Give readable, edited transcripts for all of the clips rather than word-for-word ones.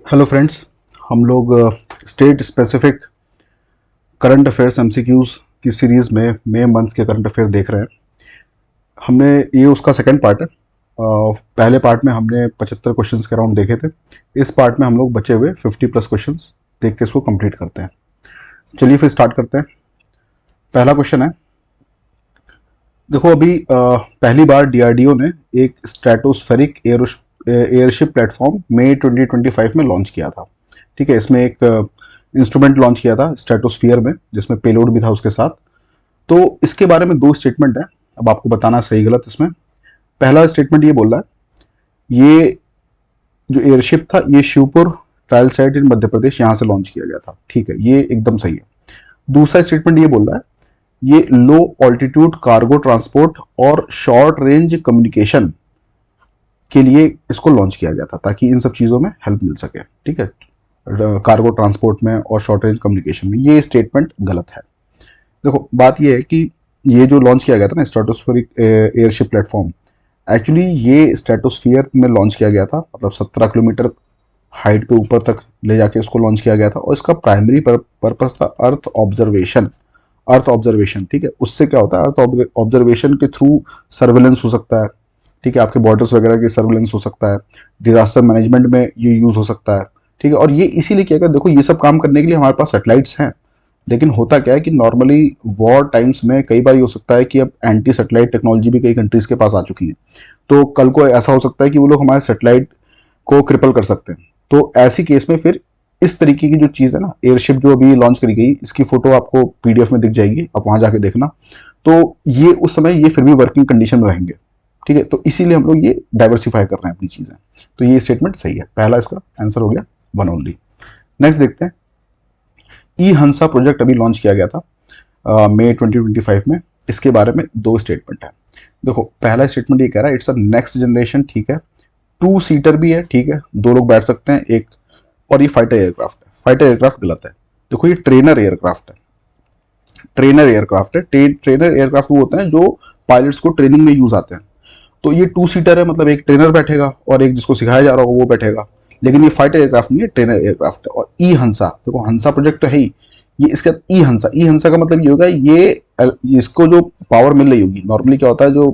Hello friends. हम लोग state specific current affairs MCQs की सीरीज़ में मई मंथ के करंट अफेयर देख रहे हैं। हमने ये उसका सेकंड पार्ट है। पहले पार्ट में हमने 75 क्वेश्चंस के राउंड देखे थे। इस पार्ट में हम लोग बचे हुए 50 प्लस क्वेश्चंस देख के इसको कंप्लीट करते हैं। चलिए फिर स्टार्ट करते हैं। पहला क्वेश्चन है, देखो अभी पहली बार डीआरडीओ ने एक स्ट्रेटोस्फेरिक एयरशिप प्लेटफॉर्म मई 2025 में लॉन्च किया था। ठीक है, इसमें एक इंस्ट्रूमेंट लॉन्च किया था स्ट्रेटोस्फियर में, जिसमें पेलोड भी था उसके साथ। तो इसके बारे में दो स्टेटमेंट है, अब आपको बताना सही गलत इसमें। पहला स्टेटमेंट ये बोल रहा है, ये जो एयरशिप था ये शिवपुर ट्रायल साइट इन मध्य प्रदेश यहाँ से लॉन्च किया गया था। ठीक है, ये एकदम सही है। दूसरा स्टेटमेंट ये बोल रहा है, ये लो ऑल्टीट्यूड कार्गो ट्रांसपोर्ट और शॉर्ट रेंज कम्युनिकेशन के लिए इसको लॉन्च किया गया था, ताकि इन सब चीज़ों में हेल्प मिल सके। ठीक है, कार्गो ट्रांसपोर्ट में और शॉर्ट रेंज कम्युनिकेशन में। ये स्टेटमेंट गलत है। देखो बात ये है कि ये जो लॉन्च किया गया था ना स्ट्रेटोस्फेरिक एयरशिप प्लेटफॉर्म, एक्चुअली ये स्ट्रेटोस्फियर में लॉन्च किया गया था, मतलब 17 किलोमीटर हाइट पे ऊपर तक ले जाके इसको लॉन्च किया गया था। और इसका प्राइमरी पर्पस था अर्थ ऑब्जर्वेशन। अर्थ ऑब्जर्वेशन, ठीक है, उससे क्या होता है, अर्थ ऑब्जर्वेशन के थ्रू सर्वेलेंस हो सकता है। ठीक है, आपके बॉर्डर्स वगैरह की सर्वेलेंस हो सकता है, डिजास्टर मैनेजमेंट में ये यूज हो सकता है। ठीक है, और ये इसीलिए किया गया, देखो ये सब काम करने के लिए हमारे पास सैटेलाइट्स हैं। लेकिन होता क्या है कि नॉर्मली वॉर टाइम्स में कई बार ये हो सकता है कि अब एंटी सैटेलाइट टेक्नोलॉजी भी कई कंट्रीज के पास आ चुकी है। तो कल को ऐसा हो सकता है कि वो लोग हमारे सैटेलाइट को क्रिपल कर सकते हैं। तो ऐसी केस में फिर इस तरीके की जो चीज़ है ना, एयरशिप जो अभी लॉन्च करी गई, इसकी फोटो आपको पीडीएफ में दिख जाएगी, आप वहां जाके देखना। तो ये उस समय ये फिर भी वर्किंग कंडीशन में रहेंगे। ठीक है, तो इसीलिए हम लोग ये डाइवर्सिफाई कर रहे हैं अपनी चीज़ें। तो ये स्टेटमेंट सही है, पहला इसका आंसर हो गया वन ओनली। नेक्स्ट देखते हैं, ई हंसा प्रोजेक्ट अभी लॉन्च किया गया था मई 2025 में। इसके बारे में दो स्टेटमेंट है। देखो पहला स्टेटमेंट ये कह रहा है इट्स अ नेक्स्ट जनरेशन, ठीक है, टू सीटर भी है, ठीक है, दो लोग बैठ सकते हैं एक, और ये फाइटर एयरक्राफ्ट है। फाइटर एयरक्राफ्ट गलत है। देखो ये ट्रेनर एयरक्राफ्ट है। ट्रेनर एयरक्राफ्ट है। ट्रेनर एयरक्राफ्ट वो होते हैं जो पायलट्स को ट्रेनिंग में यूज आते हैं। तो ये टू सीटर है, मतलब एक ट्रेनर बैठेगा और एक जिसको सिखाया जा रहा होगा वो बैठेगा। लेकिन ये फाइटर एयरक्राफ्ट नहीं है, ट्रेनर एयरक्राफ्ट है। और ई हंसा, देखो हंसा प्रोजेक्ट तो है ही, ये इसका ई हंसा। ई हंसा का मतलब ये होगा, ये इसको जो पावर मिल रही होगी, नॉर्मली क्या होता है जो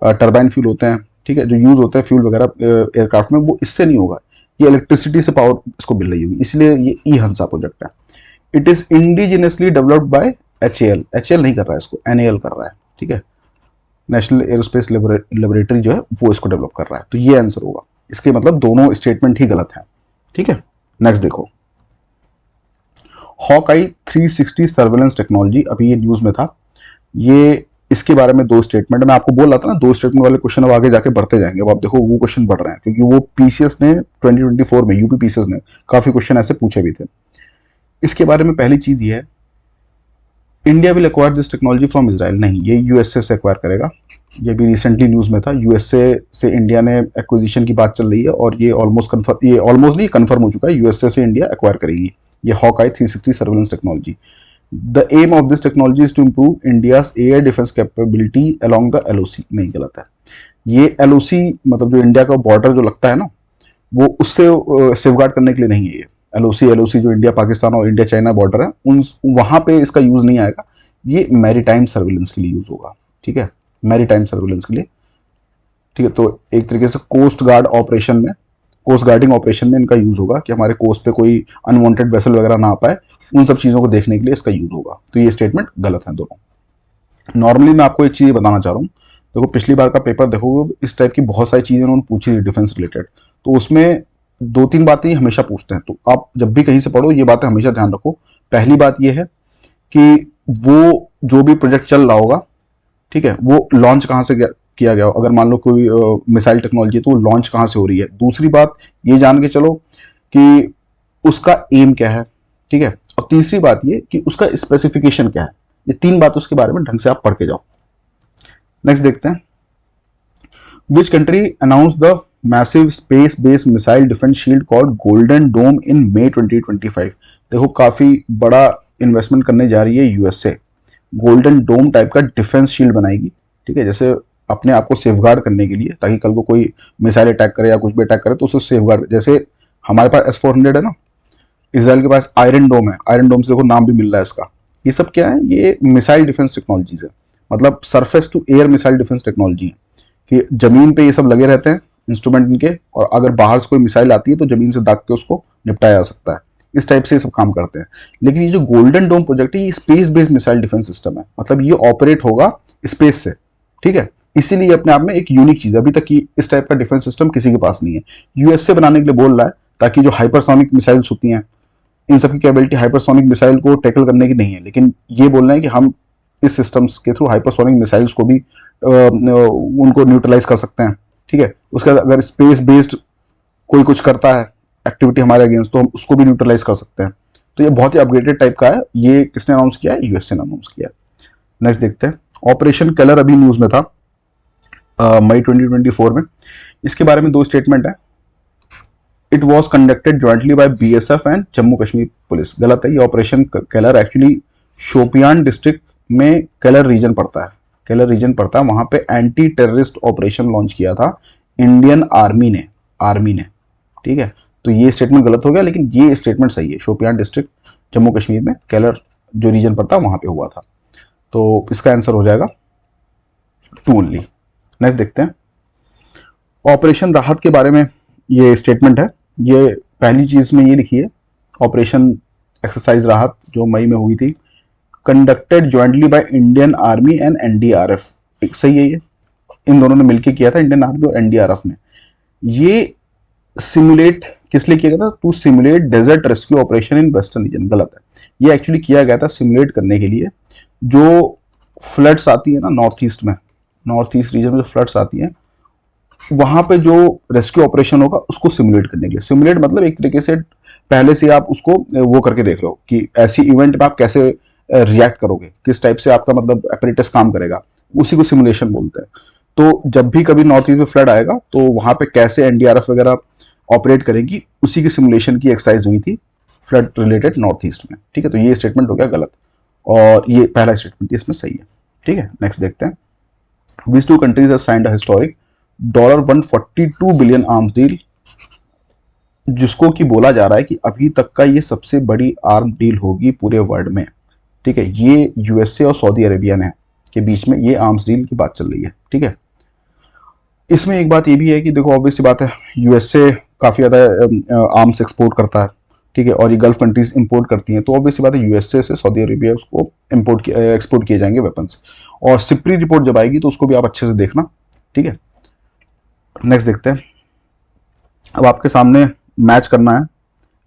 टर्बाइन फ्यूल होते हैं, ठीक है, जो यूज होते हैं फ्यूल वगैरह एयरक्राफ्ट में, वो इससे नहीं होगा। ये इलेक्ट्रिसिटी से पावर इसको मिल रही होगी, इसलिए ये ई हंसा प्रोजेक्ट है। It is indigenously developed by HAL. HAL नहीं कर रहा है इसको, एनएएल कर रहा है। ठीक है, नेशनल एरोस्पेस लेबोरेटरी जो है वो इसको डेवलप कर रहा है। तो ये आंसर होगा। इसके मतलब दोनों स्टेटमेंट ही गलत हैं। ठीक है, नेक्स्ट देखो, हॉक आई 360 सर्वेलेंस टेक्नोलॉजी, अभी ये न्यूज में था। ये इसके बारे में दो स्टेटमेंट, मैं आपको बोल रहा था ना, दो स्टेटमेंट वाले क्वेश्चन अब आगे जाके बढ़ते जाएंगे। अब आप देखो वो क्वेश्चन बढ़ रहे हैं, क्योंकि वो पीसीएस ने 2024 में, यूपी पीसीएस ने काफी क्वेश्चन ऐसे पूछे भी थे। इसके बारे में पहली चीज ये है, India will acquire this technology from Israel. नहीं, ये यूएसए से एक्वायर करेगा। ये भी रिसेंटली न्यूज में था, यूएसए से इंडिया ने एक्विजिशन की बात चल रही है, और ये ऑलमोस्ट कन्फर्म, ये ऑलमोस्ट नहीं कंफर्म हो चुका है, यूएसए से इंडिया एक्वायर करेगी ये hawk eye 360 surveillance technology. The aim of this technology is to improve India's air defence capability along the LOC. नहीं, गलत है। ये एलओसी मतलब जो इंडिया का बॉर्डर जो लगता है ना, वो उससे सेफगार्ड करने के लिए नहीं है। ये एलओसी जो इंडिया पाकिस्तान और इंडिया चाइना बॉर्डर है, उन वहां पे इसका यूज नहीं आएगा। ये मैरीटाइम सर्विलेंस के लिए यूज होगा। ठीक है, मैरीटाइम सर्विलेंस के लिए। ठीक है, तो एक तरीके से कोस्ट गार्ड ऑपरेशन में, कोस्ट गार्डिंग ऑपरेशन में इनका यूज होगा, कि हमारे कोस्ट पे कोई अनवांटेड वेसल वगैरह ना आ पाए, उन सब चीजों को देखने के लिए इसका यूज होगा। तो ये स्टेटमेंट गलत है दोनों। नॉर्मली मैं आपको एक चीज बताना चाह रहा हूँ, देखो पिछली बार का पेपर देखोगे, इस टाइप की बहुत सारी चीजें उन्होंने पूछी थी डिफेंस रिलेटेड। तो उसमें दो तीन बातें हमेशा पूछते हैं, तो आप जब भी कहीं से पढ़ो ये बातें हमेशा ध्यान रखो। पहली बात यह है कि वो जो भी प्रोजेक्ट चल रहा होगा, ठीक है, वो लॉन्च कहाँ से किया गया हो। अगर मान लो कोई मिसाइल टेक्नोलॉजी है तो वो लॉन्च कहाँ से हो रही है। दूसरी बात ये जान के चलो कि उसका एम क्या है। ठीक है, और तीसरी बात ये कि उसका स्पेसिफिकेशन क्या है। ये तीन बात उसके बारे में ढंग से आप पढ़ के जाओ। नेक्स्ट देखते हैं, which country announce the massive space based missile defence shield called Golden Dome in May 2025। देखो काफी बड़ा इन्वेस्टमेंट करने जा रही है यूएसए, गोल्डन डोम टाइप का डिफेंस शील्ड बनाएगी। ठीक है, जैसे अपने आप को सेफगार्ड करने के लिए, ताकि कल को कोई मिसाइल अटैक करे या कुछ भी अटैक करे तो उसे सेफगार्ड, जैसे हमारे पास S-400 है ना, इसराइल के पास आयरन डोम है, आयरन डोम से देखो नाम भी मिल रहा है इसका। ये सब क्या है, ये मिसाइल डिफेंस टेक्नोलॉजीज है, मतलब surface to air missile defence technology है कि जमीन पे ये सब लगे रहते हैं इंस्ट्रूमेंट इनके, और अगर बाहर से कोई मिसाइल आती है तो जमीन से दाग के उसको निपटाया जा सकता है। इस टाइप से ये सब काम करते हैं। लेकिन ये जो गोल्डन डोम प्रोजेक्ट है, ये space based missile defence system है, मतलब ये ऑपरेट होगा स्पेस से, ठीक है। इसीलिए अपने आप में एक यूनिक चीज है, अभी तक की इस टाइप का डिफेंस सिस्टम किसी के पास नहीं है। यूएसए बनाने के लिए बोल रहा है, ताकि जो हाइपरसोनिक मिसाइल्स होती हैं, इन सब की कैपेबिलिटी हाइपरसोनिक मिसाइल को टैकल करने की नहीं है, लेकिन ये बोल रहे हैं कि हम इस सिस्टम्स के थ्रू हाइपरसोनिक मिसाइल्स को भी उनको न्यूट्रलाइज कर सकते हैं, ठीक है। उसके बाद अगर स्पेस बेस्ड कोई कुछ करता है एक्टिविटी हमारे अगेंस्ट, तो हम उसको भी न्यूट्रलाइज कर सकते हैं। तो ये बहुत ही अपग्रेडेड टाइप का है। ये किसने अनाउंस किया है? यूएसए ने अनाउंस किया है। नेक्स्ट देखते हैं, ऑपरेशन कलर अभी न्यूज में था मई 2024 में। इसके बारे में दो स्टेटमेंट है। It was conducted jointly by BSF and Jammu Kashmir police. गलत है, ये operation Keller actually Shopian district में कलर रीजन पड़ता है, कलर रीजन पड़ता है, वहां पे एंटी टेररिस्ट ऑपरेशन लॉन्च किया था इंडियन आर्मी ने, ठीक है। तो ये स्टेटमेंट गलत हो गया, लेकिन ये स्टेटमेंट सही है। शोपियान डिस्ट्रिक्ट जम्मू कश्मीर में कलर जो रीजन पड़ता है वहां पे हुआ था। तो इसका आंसर हो जाएगा 2 ओनली। नेक्स्ट देखते हैं, ऑपरेशन राहत के बारे में ये स्टेटमेंट है। ये पहली चीज में ये लिखी है, ऑपरेशन एक्सरसाइज राहत जो मई में हुई थी, conducted jointly by Indian army and NDRF. एक सही है, ये इन दोनों ने मिलकर किया था, इंडियन आर्मी और एनडीआरएफ ने। ये सिमुलेट किस लिए किया गया था? To simulate desert rescue operation in western region. गलत है, ये एक्चुअली किया गया था सिमुलेट करने के लिए जो फ्लड्स आती है ना नॉर्थ ईस्ट में, नॉर्थ ईस्ट रीजन में जो फ्लड्स आती है, वहां पे जो रेस्क्यू ऑपरेशन होगा उसको सिमुलेट करने के लिए। सिमुलेट मतलब एक तरीके से पहले से आप उसको वो करके देख रहे हो कि ऐसी इवेंट में आप कैसे रिएक्ट करोगे, किस टाइप से आपका मतलब एपरेटस काम करेगा, उसी को सिमुलेशन बोलते हैं। तो जब भी कभी नॉर्थ ईस्ट में फ्लड आएगा तो वहां पे कैसे एनडीआरएफ वगैरह ऑपरेट करेगी, उसी की सिमुलेशन की एक्सरसाइज हुई थी फ्लड रिलेटेड नॉर्थ ईस्ट में, ठीक है। तो ये स्टेटमेंट हो गया गलत, और ये पहला स्टेटमेंट इसमें सही है, ठीक है। नेक्स्ट देखते हैं, these two countries have signed a historic $142 billion arms deal, जिसको कि बोला जा रहा है कि अभी तक का ये सबसे बड़ी आर्म डील होगी पूरे वर्ल्ड में, ठीक है। ये यूएसए और सऊदी अरेबिया ने के बीच में ये आर्म्स डील की बात चल रही है, ठीक है। इसमें एक बात ये भी है कि देखो ऑब्वियस सी बात है, यूएसए काफ़ी ज़्यादा आर्म्स एक्सपोर्ट करता है, ठीक है, और ये गल्फ कंट्रीज इंपोर्ट करती हैं। तो ऑब्वियस सी बात है यूएसए से सऊदी अरेबिया उसको एक्सपोर्ट किए जाएंगे वेपन्स, और सिप्री रिपोर्ट जब आएगी तो उसको भी आप अच्छे से देखना, ठीक है। नेक्स्ट देखते हैं, अब आपके सामने मैच करना है,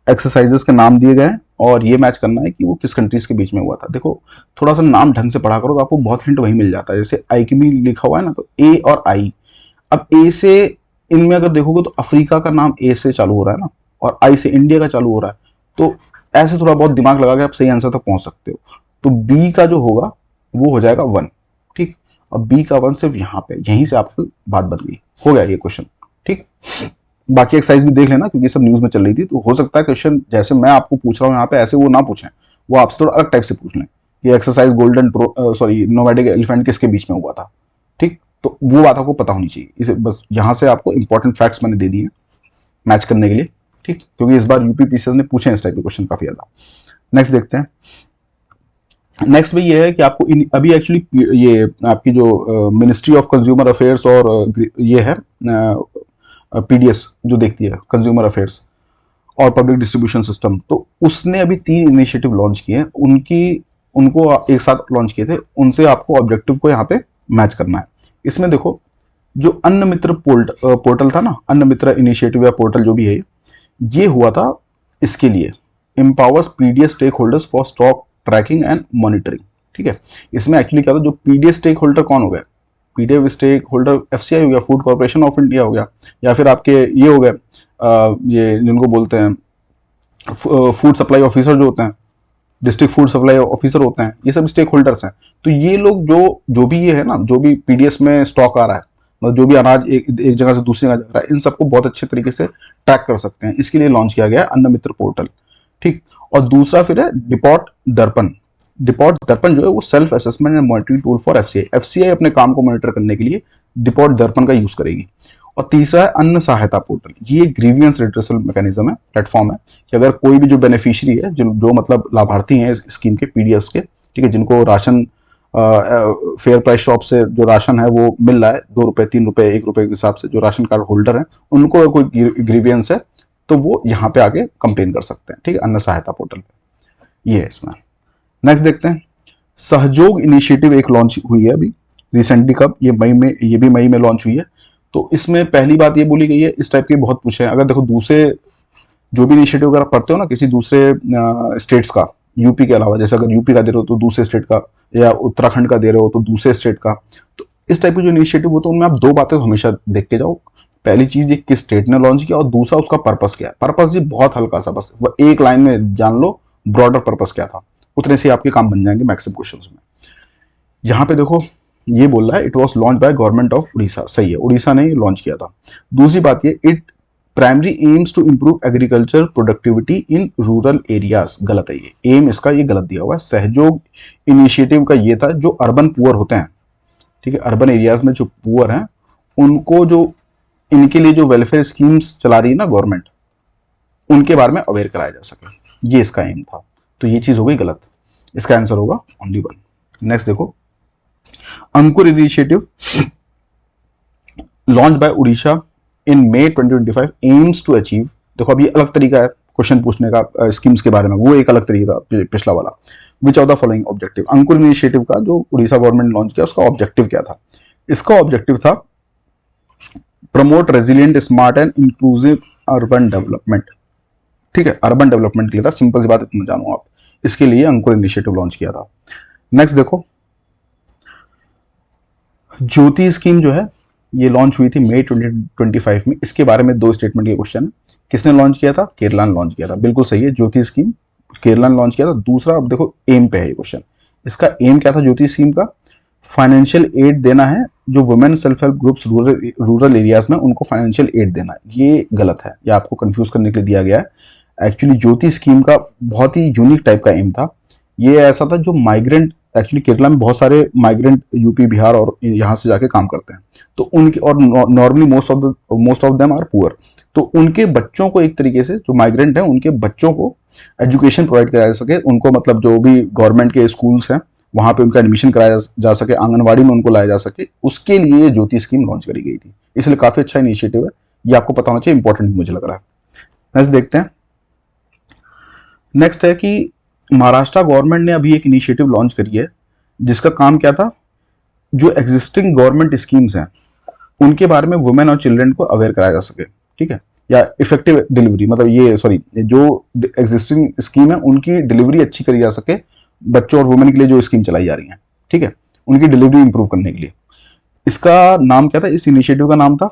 एक्सरसाइजेस के नाम दिए गए हैं और ये मैच करना है कि वो किस कंट्रीज के बीच में हुआ था। देखो थोड़ा सा नाम ढंग से पढ़ा करो तो आपको बहुत हिंट वही मिल जाता है। जैसे आईक्यूबी लिखा हुआ है ना, तो ए और आई, अब ए से इनमें अगर देखोगे तो अफ्रीका का नाम ए से चालू हो रहा है ना, और आई से इंडिया का चालू हो रहा है, तो ऐसे थोड़ा बहुत दिमाग लगा के आप सही आंसर तक पहुंच सकते हो। तो बी का जो होगा वो हो जाएगा 1, ठीक। और बी का 1 सिर्फ यहाँ पे, यहीं से आपकी बात बन गई, हो गया ये क्वेश्चन, ठीक। बाकी एक्सरसाइज भी देख लेना क्योंकि सब न्यूज में चल रही थी, तो हो सकता है क्वेश्चन जैसे मैं आपको पूछ रहा हूँ यहाँ पे ऐसे वो ना पूछें, वो आपसे थोड़ा अलग टाइप से पूछ लें। ये एक्सरसाइज गोल्डन नोमैडिक एलिफेंट किसके बीच में हुआ था, ठीक। तो वो बात आपको पता होनी चाहिए, इसे बस यहाँ से आपको इंपॉर्टेंट फैक्ट्स मैंने दे दिए मैच करने के लिए, ठीक, क्योंकि इस बार यूपी पीसीएस ने पूछे इस टाइप के क्वेश्चन काफी ज्यादा। नेक्स्ट देखते हैं, नेक्स्ट भी ये है कि आपको अभी एक्चुअली ये आपकी जो मिनिस्ट्री ऑफ कंज्यूमर अफेयर्स और ये है पीडीएस जो देखती है कंज्यूमर अफेयर्स और पब्लिक डिस्ट्रीब्यूशन सिस्टम, तो उसने अभी 3 इनिशिएटिव लॉन्च किए हैं, उनको एक साथ लॉन्च किए थे, उनसे आपको ऑब्जेक्टिव को यहाँ पे मैच करना है। इसमें देखो जो अन्न मित्र पोर्टल था ना, अन्न मित्र इनिशिएटिव या पोर्टल जो भी है, ये हुआ था इसके लिए empowers PDS stakeholders for stock tracking and monitoring, ठीक है। इसमें एक्चुअली क्या था, जो पीडीएस स्टेक होल्डर कौन हो गया, पीडीएस स्टेक होल्डर एफसीआई हो गया, फूड कॉर्पोरेशन ऑफ इंडिया हो गया, या फिर आपके ये हो गए ये जिनको बोलते हैं फूड सप्लाई ऑफिसर जो होते हैं, डिस्ट्रिक्ट फूड सप्लाई ऑफिसर होते हैं, ये सब स्टेक होल्डर्स हैं। तो ये लोग जो भी ये है ना, जो भी पीडीएस में स्टॉक आ रहा है, मतलब जो भी अनाज एक जगह से दूसरी जगह जा रहा है, इन सबको बहुत अच्छे तरीके से ट्रैक कर सकते हैं। इसके लिए लॉन्च किया गया है अन्न मित्र पोर्टल, ठीक। और दूसरा फिर है डिपॉट दर्पण। डिपॉट दर्पण जो है वो self assessment and monitoring tool for FCI. FCI अपने काम को मॉनिटर करने के लिए डिपॉट दर्पण का यूज करेगी। और तीसरा है अन्न सहायता पोर्टल। ये ग्रीवियंस रिड्रेसल मैकेनिज्म है, प्लेटफॉर्म है कि अगर कोई भी जो बेनिफिशियरी है, जो मतलब लाभार्थी हैं इस स्कीम के, पीडीएस के, ठीक है, जिनको राशन फेयर प्राइस शॉप से जो राशन है वो मिल रहा है, 2 रुपए 3 रुपए 1 रुपए के हिसाब से, जो राशन कार्ड होल्डर हैं उनको अगर कोई ग्रीवियंस है तो वो यहाँ पे आके कंप्लेन कर सकते हैं, ठीक है, अन्न सहायता पोर्टल पे। ये है इसमें। नेक्स्ट देखते हैं, सहयोग इनिशिएटिव एक लॉन्च हुई है अभी रिसेंटली, कब, ये मई में, ये भी मई में लॉन्च हुई है। तो इसमें पहली बात ये बोली गई है, इस टाइप के बहुत पूछे हैं, अगर देखो दूसरे जो भी इनिशिएटिव अगर आप पढ़ते हो ना किसी दूसरे स्टेट्स का, यूपी के अलावा, जैसे अगर यूपी का दे रहे हो तो दूसरे स्टेट का, या उत्तराखंड का दे रहे हो तो दूसरे स्टेट का, तो इस टाइप के जो इनिशिएटिव होते हैं उनमें आप दो बातें तो हमेशा देख के जाओ। पहली चीज, ये किस स्टेट ने लॉन्च किया, और दूसरा उसका पर्पस क्या है। पर्पस जी बहुत हल्का सा, बस एक लाइन में जान लो ब्रॉडर पर्पस क्या था, उतने से आपके काम बन जाएंगे मैक्सिमम क्वेश्चंस में। यहाँ पे देखो ये बोल रहा है, it was launch by government of Orissa, सही है, उड़ीसा ने लॉन्च किया था। दूसरी बात ये, it primary aims to improve agriculture productivity in rural areas, गलत है ये, एम इसका ये गलत दिया हुआ है। सहयोग इनिशिएटिव का ये था जो अर्बन पुअर होते हैं, ठीक है, अर्बन एरियाज में जो पुअर हैं उनको, जो इनके लिए जो वेलफेयर स्कीम्स चला रही है ना गवर्नमेंट, उनके बारे में अवेयर कराया जा सके, ये इसका एम था। तो ये चीज हो गई गलत, इसका आंसर होगा ओनली 1। नेक्स्ट देखो, Ankur initiative launch by Orissa in May 2025 aims to achieve, देखो अब ये अलग तरीका है क्वेश्चन पूछने का स्कीम्स के बारे में, वो एक अलग तरीका था पिछला वाला। Which of the following objective, Ankur initiative का जो उड़ीसा गवर्नमेंट ने लॉन्च किया उसका ऑब्जेक्टिव क्या था। इसका ऑब्जेक्टिव था promote resilient smart and inclusive urban development, ठीक है, अर्बन डेवलपमेंट के लिए था, सिंपल सी बात इतना जानो आप, इसके लिए अंकुर इनिशिएटिव लॉन्च किया था। नेक्स्ट देखो, ज्योति स्कीम जो है ये लॉन्च हुई थी मई 2025 में, इसके बारे में 2 स्टेटमेंट के क्वेश्चन है। किसने लॉन्च किया था, केरला ने लॉन्च किया था, बिल्कुल सही है, ज्योति स्कीम केरला ने लॉन्च किया था। दूसरा, अब देखो एम पे है ये क्वेश्चन, इसका एम क्या था ज्योति स्कीम का, फाइनेंशियल एड देना है जो women self help groups rural areas में, उनको फाइनेंशियल एड देना है। ये गलत है, ये आपको कंफ्यूज करने के लिए दिया गया है। एक्चुअली ज्योति स्कीम का बहुत ही यूनिक टाइप का एम था। ये ऐसा था जो माइग्रेंट, एक्चुअली केरला में बहुत सारे माइग्रेंट यूपी बिहार और यहाँ से जाके काम करते हैं, तो उनके, और normally most of them are poor, तो उनके बच्चों को एक तरीके से, जो माइग्रेंट हैं उनके बच्चों को एजुकेशन प्रोवाइड कराया जा सके, उनको मतलब जो भी गवर्नमेंट के स्कूल्स हैं वहाँ पे उनका एडमिशन कराया जा सके, आंगनबाड़ी में उनको लाया जा सके, उसके लिए ये ज्योति स्कीम लॉन्च करी गई थी। इसलिए काफी अच्छा इनिशिएटिव है, ये आपको पता होना चाहिए, इंपॉर्टेंट मुझे लग रहा है। नेक्स्ट देखते हैं, नेक्स्ट है कि महाराष्ट्र गवर्नमेंट ने अभी एक इनिशिएटिव लॉन्च करी है जिसका काम क्या था, जो एग्जिस्टिंग गवर्नमेंट स्कीम्स हैं उनके बारे में वुमेन और चिल्ड्रन को अवेयर कराया जा सके, ठीक है, या इफेक्टिव डिलीवरी, मतलब ये सॉरी, जो एग्जिस्टिंग स्कीम है उनकी डिलीवरी अच्छी करी जा सके, बच्चों और वुमेन के लिए जो स्कीम चलाई जा रही है, ठीक है, उनकी डिलीवरी इंप्रूव करने के लिए। इसका नाम क्या था, इस इनिशिएटिव का नाम था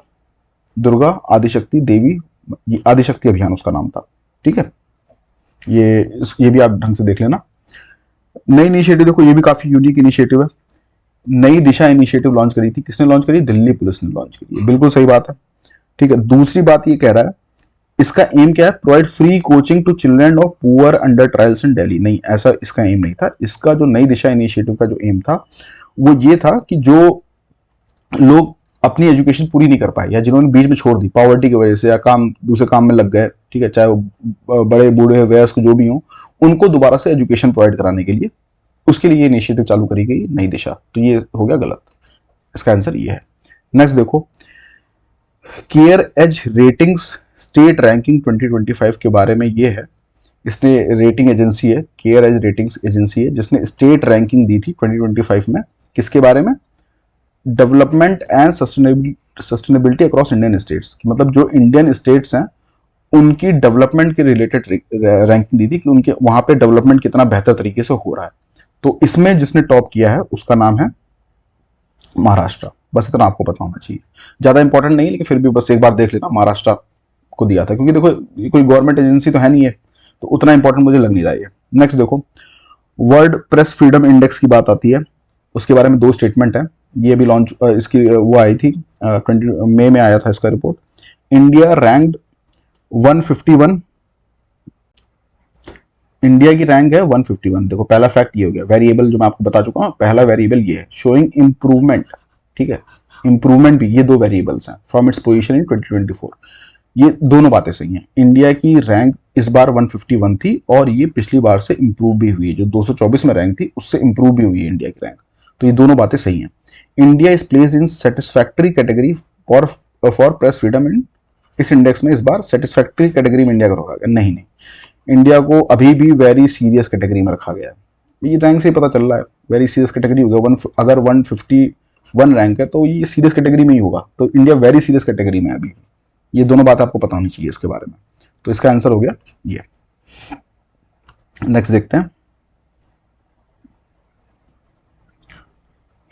दुर्गा आदिशक्ति देवी, आदिशक्ति अभियान उसका नाम था, ठीक है, ये भी आप ढंग से देख लेना। नई इनिशिएटिव देखो, ये भी काफी यूनिक इनिशिएटिव है, नई दिशा इनिशिएटिव लॉन्च करी थी, किसने लॉन्च करी, दिल्ली पुलिस ने लॉन्च करी, बिल्कुल सही बात है, ठीक है। दूसरी बात ये कह रहा है, इसका एम क्या है, provide free coaching to children of poor undertrials in Delhi, नहीं, ऐसा इसका एम नहीं था। इसका जो नई दिशा इनिशिएटिव का जो एम था वो ये था कि जो लोग अपनी एजुकेशन पूरी नहीं कर पाए, या जिन्होंने बीच में छोड़ दी पॉवर्टी की वजह से, या काम दूसरे काम में लग गए, ठीक है, चाहे वो बड़े बूढ़े वयस्क जो भी हों, उनको दोबारा से एजुकेशन प्रोवाइड कराने के लिए, उसके लिए इनिशिएटिव चालू करी गई नई दिशा, तो ये हो गया गलत, इसका आंसर ये है। नेक्स्ट देखो, CareEdge ratings state ranking 2025 के बारे में ये है, इसने रेटिंग एजेंसी है, केयर एज रेटिंग्स एजेंसी है, जिसने स्टेट रैंकिंग दी थी 2025 में, किसके बारे में, development and sustainability across Indian states, मतलब जो इंडियन स्टेट्स हैं उनकी डेवलपमेंट के रिलेटेड रैंकिंग दी थी कि उनके वहां पे डेवलपमेंट कितना बेहतर तरीके से हो रहा है। तो इसमें जिसने टॉप किया है उसका नाम है महाराष्ट्र, बस इतना आपको पता होना चाहिए, ज्यादा इंपॉर्टेंट नहीं, लेकिन फिर भी बस एक बार देख लेना, महाराष्ट्र को दिया था, क्योंकि देखो कोई गवर्नमेंट एजेंसी तो है नहीं है, तो उतना इंपॉर्टेंट मुझे लग नहीं रहा है। नेक्स्ट देखो, वर्ल्ड प्रेस फ्रीडम इंडेक्स की बात आती है, उसके बारे में 2 स्टेटमेंट है, ये भी लॉन्च, इसकी वो आई थी 20 मई में आया था इसका रिपोर्ट। इंडिया रैंक्ड 151, इंडिया की रैंक है 151। देखो पहला फैक्ट ये हो गया, वेरिएबल जो मैं आपको बता चुका हूं, पहला वेरिएबल ये है, शोइंग इंप्रूवमेंट, ठीक है, इंप्रूवमेंट भी, ये दो वेरिएबल्स हैं फ्रॉम इट्स पोजीशन इन 2024। ये दोनों बातें सही हैं। इंडिया की रैंक इस बार 151 थी और ये पिछली बार से इंप्रूव भी हुई है, जो 224 में रैंक थी उससे इंप्रूव भी हुई है इंडिया की रैंक। तो ये दोनों बातें सही हैं। India is place in satisfactory category for press freedom इन, इस इंडेक्स में इस बार सेटिस्फैक्ट्री कैटेगरी में इंडिया को रखा गया, नहीं, इंडिया को अभी भी वेरी सीरियस कैटेगरी में रखा गया है। ये रैंक से ही पता चल रहा है, वेरी सीरियस कैटेगरी हो गया। अगर 151 रैंक है तो ये सीरियस कैटेगरी में ही होगा, तो इंडिया वेरी सीरियस कैटेगरी में है अभी। ये दोनों बात आपको पता होनी चाहिए इसके बारे में। तो इसका आंसर हो गया ये। नेक्स्ट देखते हैं,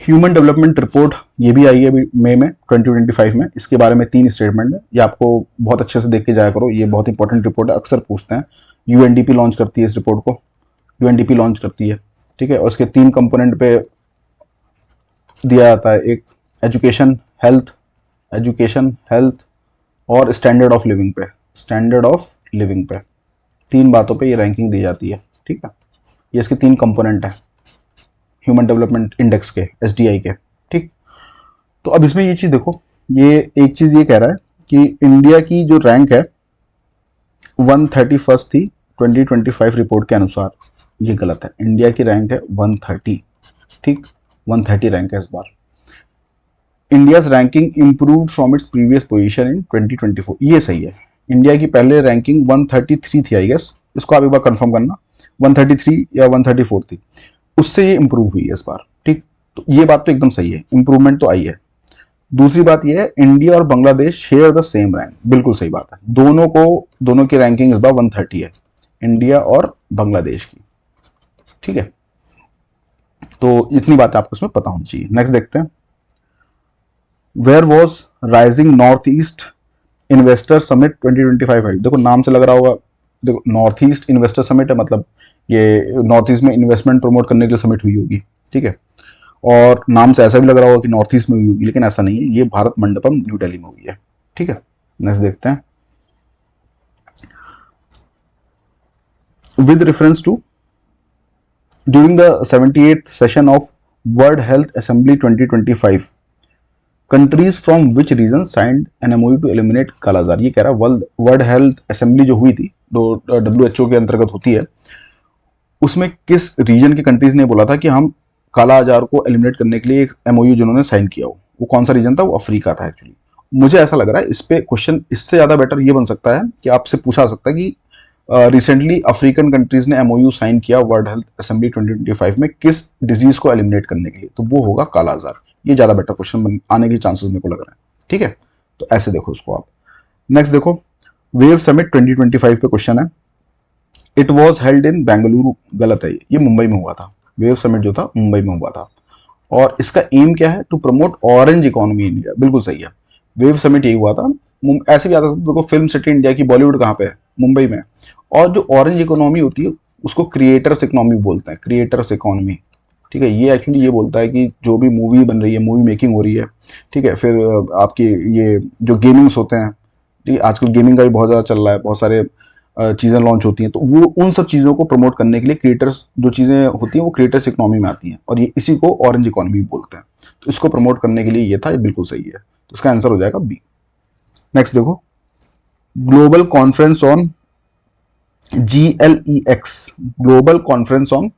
ह्यूमन डेवलपमेंट रिपोर्ट, ये भी आई है मई में 2025 में। इसके बारे में 3 स्टेटमेंट है, ये आपको बहुत अच्छे से देख के जाया करो, ये बहुत इंपॉर्टेंट रिपोर्ट है, अक्सर पूछते हैं। यूएनडीपी लॉन्च करती है इस रिपोर्ट को, यूएनडीपी लॉन्च करती है, ठीक है। और इसके 3 कंपोनेंट पे दिया जाता है, एक एजुकेशन हेल्थ और स्टैंडर्ड ऑफ लिविंग पे, स्टैंडर्ड ऑफ लिविंग पे 3 बातों पे ये रैंकिंग दी जाती है, ठीक है। ये इसके 3 कंपोनेंट है ह्यूमन डेवलपमेंट इंडेक्स के, एसडीआई के, ठीक। तो अब इसमें ये चीज देखो, ये एक चीज ये कह रहा है कि इंडिया की जो रैंक है 131 थी 2025 रिपोर्ट के अनुसार, ये गलत है। इंडिया की रैंक है 130, ठीक, 130 रैंक है इस बार। India's ranking improved from its previous position in 2024, ये सही है। इंडिया की पहले रैंकिंग 133 थी आई गेस, इसको आप एक बार कंफर्म करना, 133 या 134 थी, उससे ये इंप्रूव हुई है इस बार, ठीक। तो ये बात तो एकदम सही है, इंप्रूवमेंट तो आई है। दूसरी बात ये है, इंडिया और Bangladesh share the same rank, बिल्कुल सही बात है। दोनों की रैंकिंग इस बार 130 है, इंडिया और बांग्लादेश की, ठीक है। तो इतनी बात आपको इसमें पता होनी चाहिए। नेक्स्ट देखते हैं, where was rising north east investor summit 2025 है। देखो नाम से लग रहा होगा, देखो नॉर्थ ईस्ट इन्वेस्टर समिट है, मतलब ये नॉर्थ ईस्ट में इन्वेस्टमेंट प्रमोट करने के लिए समिट हुई होगी, ठीक है। और नाम से ऐसा भी लग रहा होगा कि नॉर्थ ईस्ट में हुई होगी, लेकिन ऐसा नहीं है, ये भारत मंडपम न्यू दिल्ली में हुई है, ठीक है। नेक्स्ट देखते हैं, with reference to during the 78th session of World Health Assembly 2025 countries from which region signed an MOU to eliminate kala azar. ये कह रहा है वर्ल्ड हेल्थ असेंबली जो हुई थी, जो WHO के अंतर्गत होती है, उसमें किस रीजन की कंट्रीज ने बोला था कि हम काला आजार को एलिमिनेट करने के लिए एक एमओयू जिन्होंने साइन किया हो, वो कौन सा रीजन था? वो अफ्रीका था एक्चुअली। मुझे ऐसा लग रहा है इस पे क्वेश्चन इससे ज्यादा बेटर ये बन सकता है कि आपसे पूछा जा सकता है कि रिसेंटली अफ्रीकन कंट्रीज ने एमओयू साइन किया वर्ल्ड हेल्थ असेंबली 2025 में किस डिजीज को एलिमिनेट करने के लिए, तो वो होगा काला आजार। ये ज्यादा बेटर क्वेश्चन आने के चांसेस मेरे को लग रहे हैं, ठीक है। तो ऐसे देखो इसको आप। नेक्स्ट देखो, वेव समिट 2025 पे क्वेश्चन है, इट वॉज हेल्ड इन बेंगलुरु, गलत है, ये मुंबई में हुआ था। वेव समिट जो था मुंबई में हुआ था, और इसका एम क्या है? To promote orange economy in India, बिल्कुल सही है। वेव समिट यही हुआ था। ऐसे भी आता है, देखो फिल्म सिटी इंडिया की, बॉलीवुड कहाँ पे है? मुंबई में। और जो ऑरेंज इकोनॉमी होती है उसको क्रिएटर्स इकोनॉमी बोलते हैं, क्रिएटर्स इकोनॉमी, ठीक है। ये एक्चुअली ये बोलता है कि जो भी मूवी बन रही है, मूवी मेकिंग हो रही है, ठीक है, फिर आपकी ये जो गेमिंग्स होते हैं, ठीक है, आजकल गेमिंग का भी बहुत ज़्यादा चल रहा है, बहुत सारे चीज़ें लॉन्च होती हैं, तो वो उन सब चीज़ों को प्रमोट करने के लिए क्रिएटर्स जो चीज़ें होती हैं वो क्रिएटर्स इकोनॉमी में आती हैं, और ये इसी को ऑरेंज इकोनॉमी बोलते हैं। तो इसको प्रमोट करने के लिए ये था, ये बिल्कुल सही है। तो इसका आंसर हो जाएगा बी। नेक्स्ट देखो, global conference on GLEX, global conference on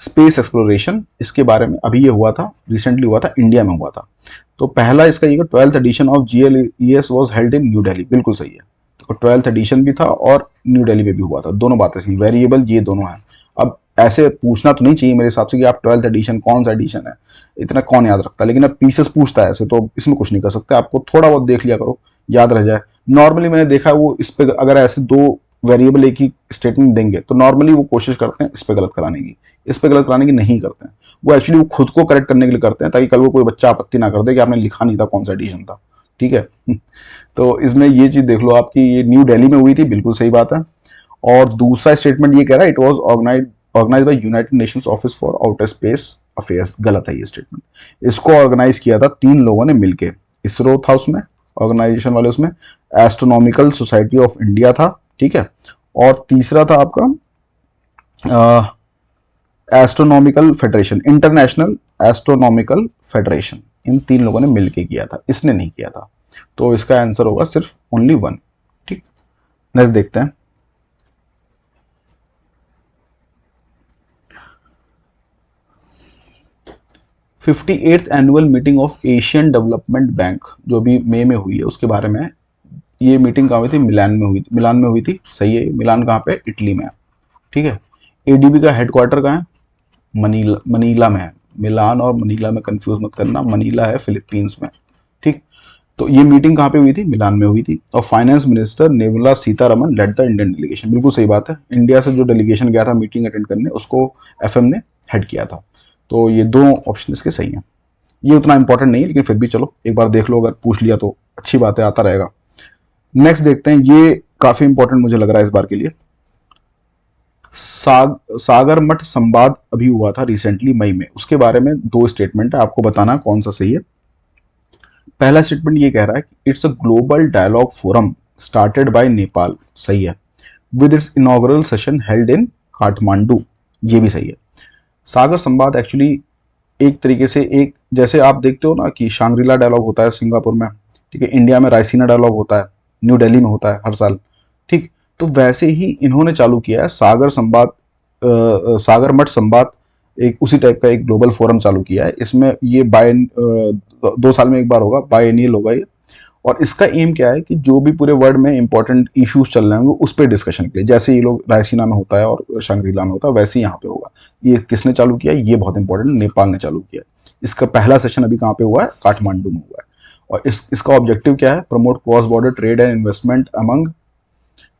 space exploration, इसके बारे में अभी ये हुआ था, रिसेंटली हुआ था, इंडिया में हुआ था। तो पहला इसका ये 12th edition of GLES was held in new Delhi, बिल्कुल सही है। तो 12th एडिशन भी था और न्यू दिल्ली में भी हुआ था, दोनों बातें सही, वेरिएबल ये दोनों हैं। अब ऐसे पूछना तो नहीं चाहिए मेरे हिसाब से कि आप 12th एडिशन कौन सा एडिशन है, इतना कौन याद रखता है, लेकिन अब पीसेस पूछता है ऐसे, तो इसमें कुछ नहीं कर सकते, आपको थोड़ा बहुत देख लिया करो, याद रह जाए। नॉर्मली मैंने देखा है वो इस पे अगर ऐसे 2 वेरिएबल एक ही स्टेटमेंट देंगे तो नॉर्मली वो कोशिश करते हैं इस पे गलत कराने की, इस पे गलत कराने की नहीं करते हैं। वो एक्चुअली वो खुद को करेक्ट करने के लिए करते हैं, ताकि कल को कोई बच्चा आपत्ति ना कर दे कि आपने लिखा नहीं था कौन सा एडिशन था, ठीक है। तो इसमें ये चीज देख लो आपकी, ये न्यू दिल्ली में हुई थी, बिल्कुल सही बात है। और दूसरा स्टेटमेंट ये कह रहा है, it was organise by United Nations Office for Outer Space Affairs, गलत है ये स्टेटमेंट। इसको ऑर्गेनाइज किया था 3 लोगों ने मिलकर, इसरो था उसमें, ऑर्गेनाइजेशन वाले उसमें, एस्ट्रोनॉमिकल सोसाइटी ऑफ इंडिया था, ठीक है, और तीसरा था आपका astronomical federation, international astronomical federation, इन 3 लोगों ने मिलके किया था, इसने नहीं किया था। तो इसका आंसर होगा सिर्फ ओनली 1। ठीक, नेक्स्ट देखते हैं। Fifty eighth annual meeting of Asian development bank जो अभी मई में हुई है उसके बारे में। ये मीटिंग कहाँ हुई थी? मिलान में हुई थी। मिलान में हुई थी, सही है। मिलान कहाँ पे? इटली में है। ठीक है। एडीबी का हेडक्वार्टर कहाँ है? मनीला, मनीला में है। मिलान और मनीला में कंफ्यूज मत करना, मनीला है फिलीपींस में। ठीक, तो ये मीटिंग कहाँ पे हुई थी? मिलान में हुई थी। और finance minister Nirmala Sitharaman led the Indian delegation. बिल्कुल सही बात है, इंडिया से जो डेलीगेशन गया था मीटिंग अटेंड करने उसको एफएम ने हेड किया था। तो ये 2 ऑप्शन इसके सही हैं। ये उतना इंपॉर्टेंट नहीं है लेकिन फिर भी चलो एक बार देख लो, अगर पूछ लिया तो अच्छी बात है, आता रहेगा। नेक्स्ट देखते हैं, ये काफी इंपॉर्टेंट मुझे लग रहा है इस बार के लिए। सागर मठ संवाद अभी हुआ था रिसेंटली मई में, उसके बारे में 2 स्टेटमेंट है, आपको बताना कौन सा सही है। पहला स्टेटमेंट ये कह रहा है कि it's a global dialogue forum started by Nepal, सही है, with its inaugural session held in Kathmandu, ये भी सही है। सागर संवाद एक्चुअली एक तरीके से एक, जैसे आप देखते हो ना कि शांग्रीला डायलॉग होता है सिंगापुर में, ठीक है, इंडिया में रायसीना डायलॉग होता है, न्यू दिल्ली में होता है हर साल। ठीक, तो वैसे ही इन्होंने चालू किया है सागर संवाद, सागर मठ संवाद, एक उसी टाइप का एक ग्लोबल फोरम चालू किया है। इसमें ये 2 साल में एक बार होगा, बायएनियल होगा ये। और इसका एम क्या है कि जो भी पूरे वर्ल्ड में इंपॉर्टेंट इश्यूज चल रहे होंगे उस पर डिस्कशन के लिए, जैसे ये लोग रायसीना में होता है और शांग्रीला में होता है वैसे ही यहाँ पे होगा। ये किसने चालू किया? ये बहुत इंपॉर्टेंट, नेपाल ने चालू किया। इसका पहला सेशन अभी कहाँ पे हुआ है? काठमांडू में हुआ है। और इसका ऑब्जेक्टिव क्या है? Promote cross border trade and investment among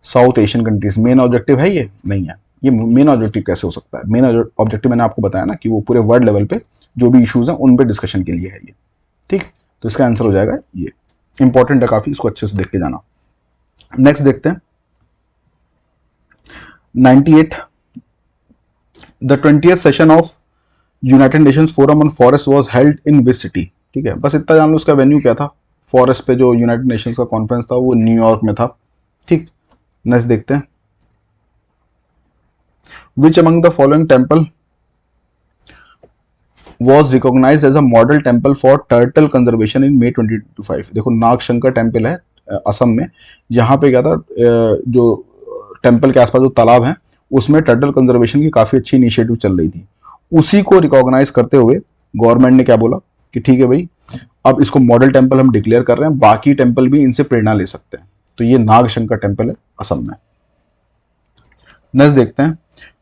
south Asian countries. Main objective है ये? नहीं है। ये मेन ऑब्जेक्टिव कैसे हो सकता है? मेन ऑब्जेक्टिव मैंने आपको बताया ना कि वो पूरे वर्ल्ड लेवल पे जो भी इश्यूज हैं उन पे डिस्कशन के लिए है ये। ठीक, तो इसका आंसर हो जाएगा ये। इंपॉर्टेंट है काफी, इसको अच्छे से देख के जाना। नेक्स्ट देखते हैं 98 the 20th session of United Nations forum on forest was held in which city. ठीक है, बस इतना जान लो इसका वेन्यू क्या था। फॉरेस्ट पे जो यूनाइटेड नेशंस का कॉन्फ्रेंस था वो न्यूयॉर्क में था। ठीक, नेक्स्ट देखते हैं, विच among the following temple was recognized as a model temple for turtle conservation in May 2025। देखो नागशंकर टेम्पल है असम में, यहाँ पे क्या था, जो टेम्पल के आसपास जो तालाब हैं उसमें टर्टल कंजर्वेशन की काफ़ी अच्छी इनिशिएटिव चल रही थी। उसी को रिकॉग्नाइज करते हुए गवर्नमेंट ने क्या बोला कि ठीक है भाई, अब इसको मॉडल टेम्पल हम डिक्लेयर कर रहे हैं, बाकी टेम्पल भी इनसे प्रेरणा ले सकते हैं। तो ये नागशंकर टेम्पल है असम में। नेक्स्ट देखते हैं,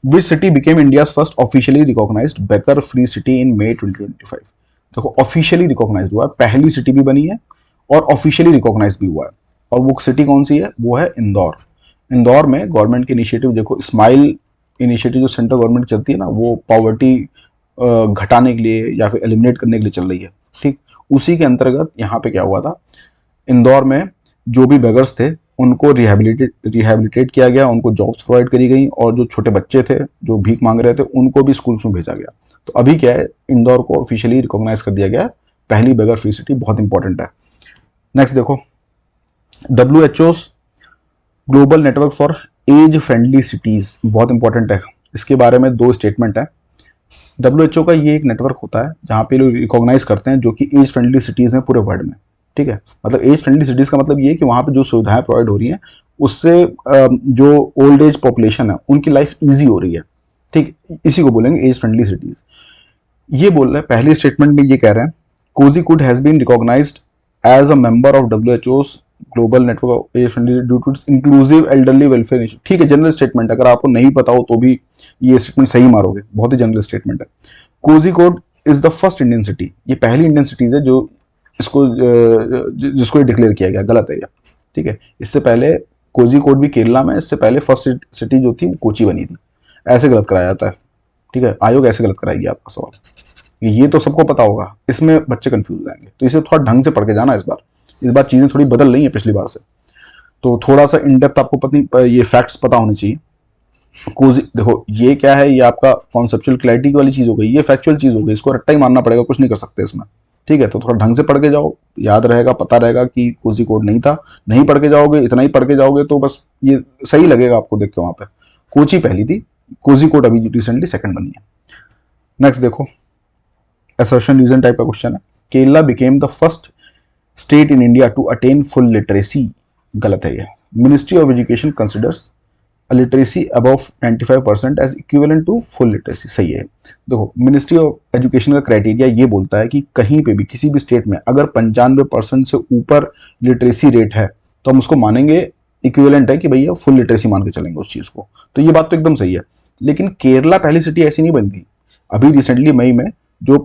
which city became India's first officially recognised beggar free city in May 2025। देखो ऑफिशियली रिकॉग्नाइज्ड हुआ है, पहली सिटी भी बनी है और ऑफिशियली रिकॉग्नाइज भी हुआ है। और वो सिटी कौन सी है? वो है इंदौर। इंदौर में गवर्नमेंट की इनिशिएटिव देखो, स्माइल इनिशिएटिव जो सेंट्रल गवर्नमेंट चलती है ना, वो पॉवर्टी घटाने के लिए या फिर एलिमिनेट करने के लिए चल रही है। ठीक, उसी के अंतर्गत यहाँ पे क्या हुआ था, इंदौर में जो भी बेगर्स थे उनको रिहेबिलिटेट किया गया, उनको जॉब्स प्रोवाइड करी गई, और जो छोटे बच्चे थे जो भीख मांग रहे थे उनको भी स्कूल्स में भेजा गया। तो अभी क्या है, इंदौर को ऑफिशियली रिकॉग्नाइज कर दिया गया है, पहली बेगर फ्री सिटी, बहुत इंपॉर्टेंट है। नेक्स्ट देखो, WHO global network for age friendly cities, बहुत इंपॉर्टेंट है। इसके बारे में 2 स्टेटमेंट है। WHO का ये एक नेटवर्क होता है जहाँ पे लोग रिकॉग्नाइज करते हैं जो कि एज फ्रेंडली सिटीज़ हैं पूरे वर्ल्ड में। ठीक है, मतलब एज फ्रेंडली सिटीज़ का मतलब ये है कि वहाँ पे जो सुविधाएं प्रोवाइड हो रही हैं उससे जो ओल्ड एज पॉपुलेशन है उनकी लाइफ ईजी हो रही है। ठीक, इसी को बोलेंगे एज फ्रेंडली सिटीज़। ये बोल रहे हैं, पहले स्टेटमेंट में ये कह रहे हैं, Kozhikode has been recognised as a member of WHO's global network of age friendly due to inclusive elderly welfare initiative. ठीक है, जनरल स्टेटमेंट, अगर आपको नहीं पता हो तो भी ये स्टेटमेंट सही मारोगे, बहुत ही जनरल स्टेटमेंट है। Kozhikode is the first Indian city, ये पहली इंडियन सिटीज है जो इसको जिसको डिक्लेयर किया गया। गलत है ये। ठीक है, इससे पहले कोझिकोड भी केरला में, इससे पहले फर्स्ट सिटी जो थी वो कोची बनी थी। ऐसे गलत कराया जाता है। ठीक है, आयोग ऐसे गलत कराएगी आपका सवाल। ये तो सबको पता होगा, इसमें बच्चे कंफ्यूज हो जाएंगे, तो इसे थोड़ा ढंग से पढ़ के जाना। इस बार चीज़ें थोड़ी बदल रही हैं पिछली बार से, तो थोड़ा सा इन डेप्थ आपको ये फैक्ट्स पता होने चाहिए। देखो ये क्या है, ये आपका कॉन्सेप्चुअल क्लैरिटी वाली चीज़ हो गई, ये फैक्चुअल चीज़ हो गई, इसको रट्टा ही मानना पड़ेगा, कुछ नहीं कर सकते इसमें। ठीक है, तो थोड़ा ढंग से पढ़ के जाओ, याद रहेगा, पता रहेगा कि कोझिकोड नहीं था। नहीं पढ़ के जाओगे, इतना ही पढ़ के जाओगे तो बस ये सही लगेगा आपको देख के। वहाँ पे कोची पहली थी, कोझिकोड अभी रिसेंटली सेकंड बनी है। नेक्स्ट देखो, असर्शन रीजन टाइप का क्वेश्चन है। Kerala became the first state in India to attain full literacy, गलत है ये। Ministry of education considers literacy above 95% as equivalent to full literacy, सही है। देखो, मिनिस्ट्री ऑफ एजुकेशन का क्राइटेरिया ये बोलता है कि कहीं पे भी किसी भी स्टेट में अगर 95% से ऊपर लिटरेसी रेट है तो हम उसको मानेंगे इक्विवेलेंट है कि भैया फुल लिटरेसी मान के चलेंगे उस चीज़ को। तो ये बात तो एकदम सही है। लेकिन केरला पहली सिटी ऐसी नहीं बनी थी। अभी रिसेंटली मई में जो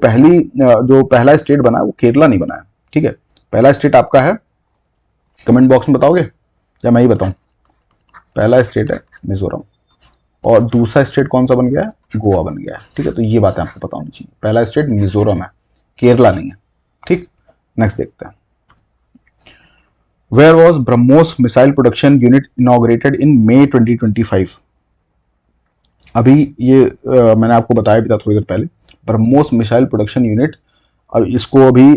पहला स्टेट बना है वो केरला नहीं बना है, ठीक है। पहला स्टेट आपका है, कमेंट बॉक्स में बताओगे या मैं ही बताऊं? पहला स्टेट है मिजोरम और दूसरा स्टेट कौन सा बन गया है? गोवा बन गया है, ठीक है। तो ये बातें आपको पता होनी चाहिए। पहला स्टेट मिजोरम है, केरला नहीं है, ठीक। नेक्स्ट देखते हैं। Where was BrahMos missile production unit inaugurated in May 2025? अभी ये मैंने आपको बताया भी था थोड़ी देर पहले। ब्रह्मोस मिसाइल प्रोडक्शन यूनिट, अब इसको अभी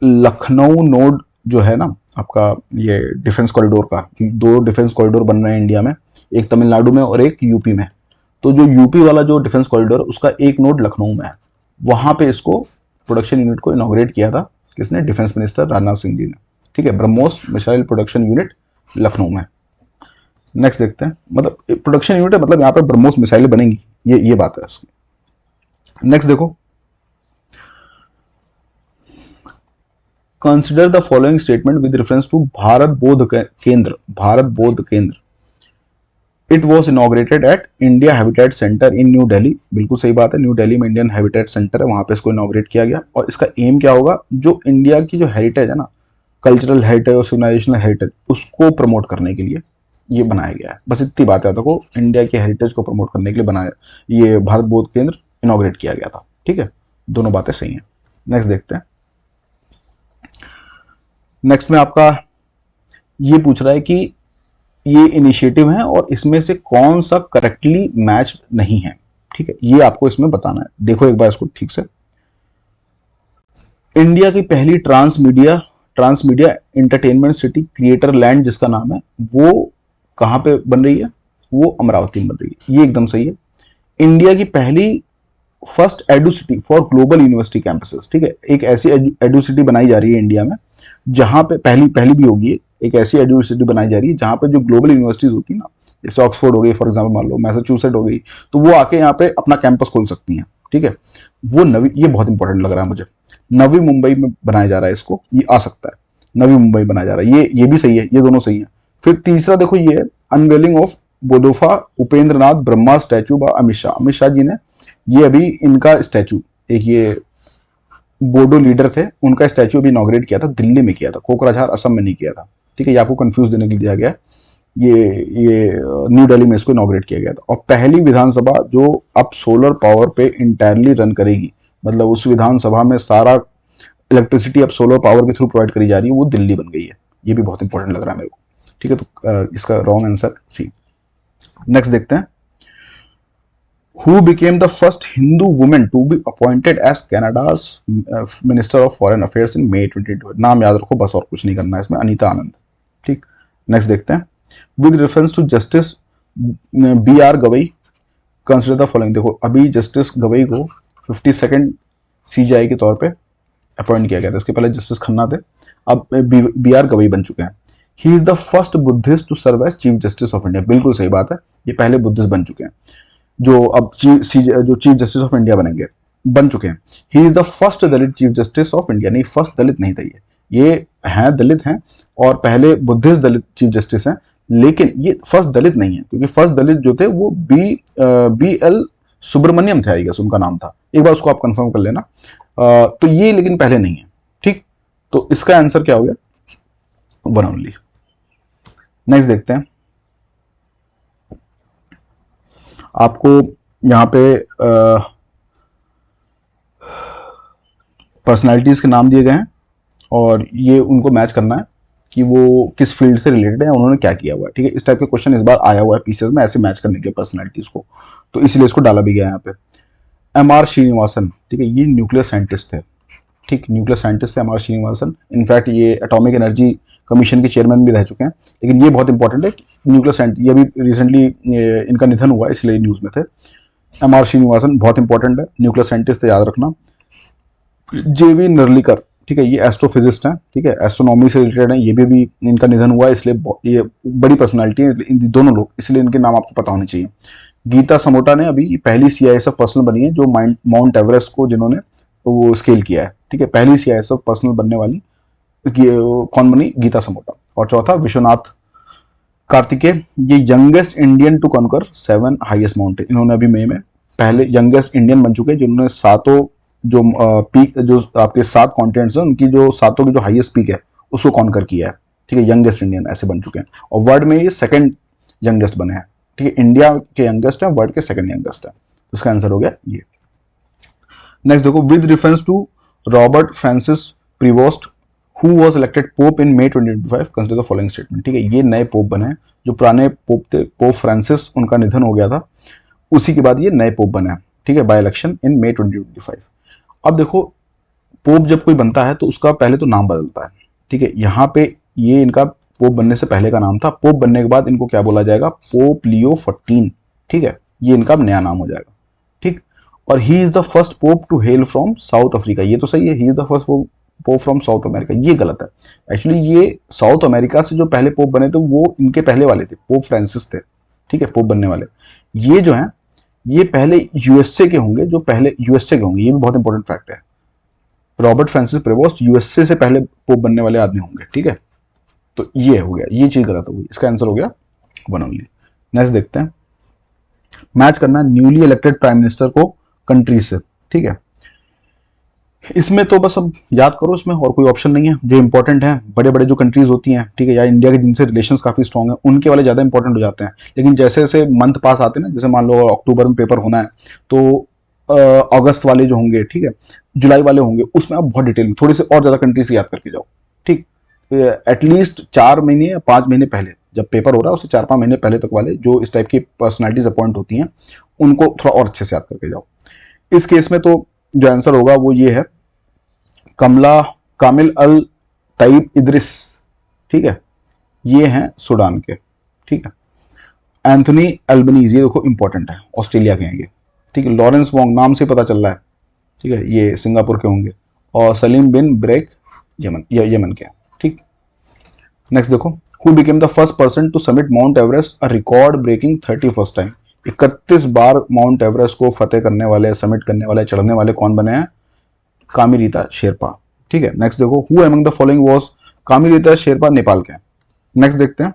लखनऊ नोड जो है ना आपका, ये डिफेंस कॉरिडोर का, 2 डिफेंस कॉरिडोर बन रहे हैं इंडिया में, एक तमिलनाडु में और एक यूपी में। तो जो यूपी वाला जो डिफेंस कॉरिडोर उसका एक नोड लखनऊ में है, वहां पे इसको प्रोडक्शन यूनिट को इनॉग्रेट किया था किसने? डिफेंस मिनिस्टर राजनाथ सिंह जी ने, ठीक है। BrahMos missile production unit Lucknow में। नेक्स्ट देखते हैं, मतलब प्रोडक्शन यूनिट है मतलब यहाँ पे ब्रह्मोस मिसाइलें बनेंगी, ये बात है उसकी। नेक्स्ट देखो, consider the following statement with reference to Bharat Bauddha Kendra. Bharat Bauddha Kendra, it was inaugurated at India Habitat Centre in new Delhi. बिल्कुल सही बात है, न्यू दिल्ली में इंडियन हैबिटेट सेंटर है, वहां पे इसको इनॉग्रेट किया गया। और इसका एम क्या होगा? जो इंडिया की जो हेरिटेज है ना, कल्चरल हेरिटेज और सिविलाइजेशनल हेरिटेज, उसको प्रमोट करने के लिए ये बनाया गया है। बस इतनी बात है, देखो इंडिया के हेरिटेज को प्रमोट करने के लिए बनाया, ये भारत बौद्ध केंद्र इनॉग्रेट किया गया था, ठीक है। दोनों बातें सही हैं। नेक्स्ट देखते हैं। नेक्स्ट में आपका ये पूछ रहा है कि ये इनिशिएटिव है और इसमें से कौन सा करेक्टली मैच नहीं है, ठीक है। ये आपको इसमें बताना है। देखो एक बार इसको ठीक से। इंडिया की पहली transmedia entertainment city creator land जिसका नाम है, वो कहां पे बन रही है? वो अमरावती में बन रही है, ये एकदम सही है। इंडिया की पहली first edu city for global university campuses, ठीक है। एक ऐसी एडू सिटी बनाई जा रही है इंडिया में जहां पे पहली भी होगी, एक ऐसी यूनिवर्सिटी बनाई जा रही है जहां पे जो ग्लोबल यूनिवर्सिटीज होती है ना, जैसे ऑक्सफोर्ड हो गई फॉर एग्जांपल, मान लो मैसाचुसेट हो गई, तो वो आके यहाँ पे अपना कैंपस खोल सकती हैं, ठीक है। वो नवी, ये बहुत इंपॉर्टेंट लग रहा है मुझे, नवी मुंबई में बनाया जा रहा है इसको, ये आ सकता है नवी मुंबई बनाया जा रहा है, ये भी सही है, ये दोनों सही है। फिर तीसरा देखो, ये unveiling of Bodofa Upendra Nath Brahma statue बा अमित शाह जी ने, ये अभी इनका स्टैचू, एक ये बोडो लीडर थे, उनका स्टैचू भी इनॉग्रेट किया था, दिल्ली में किया था, कोकराझार असम में नहीं किया था, ठीक है। ये आपको कंफ्यूज देने के लिए दिया गया, ये न्यू दिल्ली में इसको इनॉग्रेट किया गया था। और पहली विधानसभा जो अब सोलर पावर पे इंटायरली रन करेगी, मतलब उस विधानसभा में सारा इलेक्ट्रिसिटी अब सोलर पावर के थ्रू प्रोवाइड करी जा रही है, वो दिल्ली बन गई है। ये भी बहुत इंपॉर्टेंट लग रहा है मेरे को, ठीक है। तो इसका रॉन्ग आंसर सी। नेक्स्ट देखते हैं। Who became the first Hindu woman to be appointed as Canada's Minister of Foreign Affairs in May 2020? नाम याद रखो बस, और कुछ नहीं करना है इसमें, अनीता आनंद, ठीक। नेक्स्ट देखते हैं। With reference to Justice BR Gavai consider the following. देखो अभी जस्टिस गवई को 52nd CJI के तौर पे अपॉइंट किया गया था, इसके पहले जस्टिस खन्ना थे, अब BR गवई बन चुके हैं। He is the first Buddhist to serve as chief justice of India. बिल्कुल सही बात है, ये पहले बुद्धिस्ट बन चुके हैं जो अब जो चीफ जस्टिस ऑफ इंडिया बन चुके हैं। He is the first Dalit chief justice of India. नहीं, फर्स्ट दलित नहीं था ये हैं दलित हैं और पहले बुद्धिस्ट दलित चीफ जस्टिस हैं, लेकिन ये फर्स्ट दलित नहीं है, क्योंकि फर्स्ट दलित जो थे वो BL सुब्रमण्यम थे, आई गेस उनका नाम था, एक बार उसको आप कंफर्म कर लेना। तो ये लेकिन पहले नहीं है, ठीक। तो इसका आंसर क्या हो गया? One only. नेक्स्ट देखते हैं। आपको यहाँ पे पर्सनालिटीज के नाम दिए गए हैं और ये उनको मैच करना है कि वो किस फील्ड से रिलेटेड है, उन्होंने क्या किया हुआ है, ठीक है। इस टाइप के क्वेश्चन इस बार आया हुआ है पीसीएस में, ऐसे मैच करने के लिए पर्सनालिटीज को, तो इसलिए इसको डाला भी गया है यहाँ पे। MR श्रीनिवासन, ठीक है, ये न्यूक्लियर साइंटिस्ट थे, ठीक, न्यूक्लियर साइंटिस्ट थे MR श्रीनिवासन। इनफैक्ट ये एटॉमिक एनर्जी कमीशन के चेयरमैन भी रह चुके हैं, लेकिन ये बहुत इंपॉर्टेंट है, न्यूक्लियर साइंटिस्ट, ये भी रिसेंटली इनका निधन हुआ इसलिए न्यूज़ में थे। MR श्रीनिवासन बहुत इंपॉर्टेंट है, न्यूक्लियर साइंटिस्ट, याद रखना। जेवी नर्लिकर, ठीक है, ये एस्ट्रोफिजिस्ट हैं, ठीक है, एस्ट्रोनॉमी से रिलेटेड है, ये भी इनका निधन हुआ, इसलिए ये बड़ी पर्सनालिटी है इन दोनों लोग, इसलिए इनके नाम आपको पता होने चाहिए। गीता समोटा ने अभी पहली सीआईएसएफ पर्सनल बनी है जो माउंट एवरेस्ट को जिन्होंने वो स्केल किया है, ठीक है, पहली सीआईएसएफ पर्सनल बनने वाली कौन बनी? गीता समोटा। और चौथा विश्वनाथ कार्तिकेय, ये youngest Indian to conquer 7 highest mountain, इन्होंने अभी मई में पहले यंगेस्ट इंडियन बन चुके हैं जिन्होंने सातों जो पीक जो आपके 7 कॉन्टिनेंट्स हैं उनकी जो सातों की जो हाईएस्ट पीक है उसको कॉन्कर किया है, ठीक है, यंगेस्ट इंडियन ऐसे बन चुके हैं। और वर्ल्ड में ये सेकंड यंगेस्ट बने हैं, ठीक है, इंडिया के यंगेस्ट है, वर्ल्ड के सेकंड यंगेस्ट है, तो इसका आंसर हो गया ये। नेक्स्ट देखो, with reference to Robert Francis Prevost who was elected Pope in May 2025 consider the following statement, ठीक है, ये नए पोप बने हैं, जो पुराने पोप थे पोप फ्रांसिस उनका निधन हो गया था, उसी के बाद ये नए पोप बने हैं, ठीक है, बाय इलेक्शन इन मई 2025। अब देखो, पोप जब कोई बनता है तो उसका पहले तो नाम बदलता है, ठीक है, यहाँ पे ये इनका पोप बनने से पहले का नाम था, पोप बनने के बाद इनको क्या बोला जाएगा? पोप लियो 14, ठीक है, ये इनका नया नाम हो जाएगा, ठीक। और he is the first pope to hail from South Africa, ये तो सही है, he is the first pope from South America, ये गलत है। एक्चुअली ये साउथ अमेरिका से जो पहले पोप बने थे वो इनके पहले वाले थे, पोप फ्रांसिस थे, ठीक है, पोप बनने वाले। ये जो है ये पहले यूएसए के होंगे, जो पहले यूएसए के होंगे, ये भी बहुत इंपॉर्टेंट फैक्ट है। रॉबर्ट फ्रांसिस प्रेवोस्ट यूएसए से पहले पोप बनने वाले आदमी होंगे, ठीक है, तो ये हो गया, ये चीज गलत हो गई, इसका आंसर हो गया वन ओनली। नेक्स्ट देखते हैं, मैच करना है न्यूली इलेक्टेड प्राइम मिनिस्टर को कंट्री से, ठीक है, इसमें तो बस अब याद करो, इसमें और कोई ऑप्शन नहीं है, जो इंपॉर्टेंट है बड़े बड़े जो कंट्रीज होती हैं, ठीक है, या इंडिया के जिनसे रिलेशंस काफी स्ट्रॉन्ग है उनके वाले ज्यादा इंपॉर्टेंट हो जाते हैं। लेकिन जैसे जैसे मंथ पास आते हैं ना, जैसे मान लो अक्टूबर में पेपर होना है तो अगस्त वाले जो होंगे, ठीक है, जुलाई वाले होंगे, उसमें आप बहुत डिटेल थोड़ी सी और ज्यादा कंट्रीज याद करके जाओ, ठीक, एटलीस्ट 4 महीने या 5 महीने पहले जब पेपर हो रहा है उससे 4-5 महीने पहले तक वाले जो इस टाइप की पर्सनैलिटीज अपॉइंट होती हैं उनको थोड़ा और अच्छे से याद करके जाओ। इस केस में तो जो आंसर होगा वो ये है, कामिल अल तैयब इदरिस, ठीक है, ये हैं सूडान के, ठीक है। एंथनी अल्बनीज, ये देखो इंपॉर्टेंट है, ऑस्ट्रेलिया के हैं ये, ठीक है। लॉरेंस वोंग, नाम से पता चल रहा है, ठीक है, ये सिंगापुर के होंगे। और सलीम बिन ब्रेक, यमन के, ठीक। नेक्स्ट देखो, who became the first person to summit Mount Everest a record breaking 31st time, 31 बार माउंट एवरेस्ट को फतेह करने वाले, समिट करने वाले, चढ़ने वाले कौन बने हैं? कामिरीता शेरपा, ठीक है। नेक्स्ट देखो, who among the following was, Kami Rita Sherpa Nepal के हैं। नेक्स्ट देखते हैं,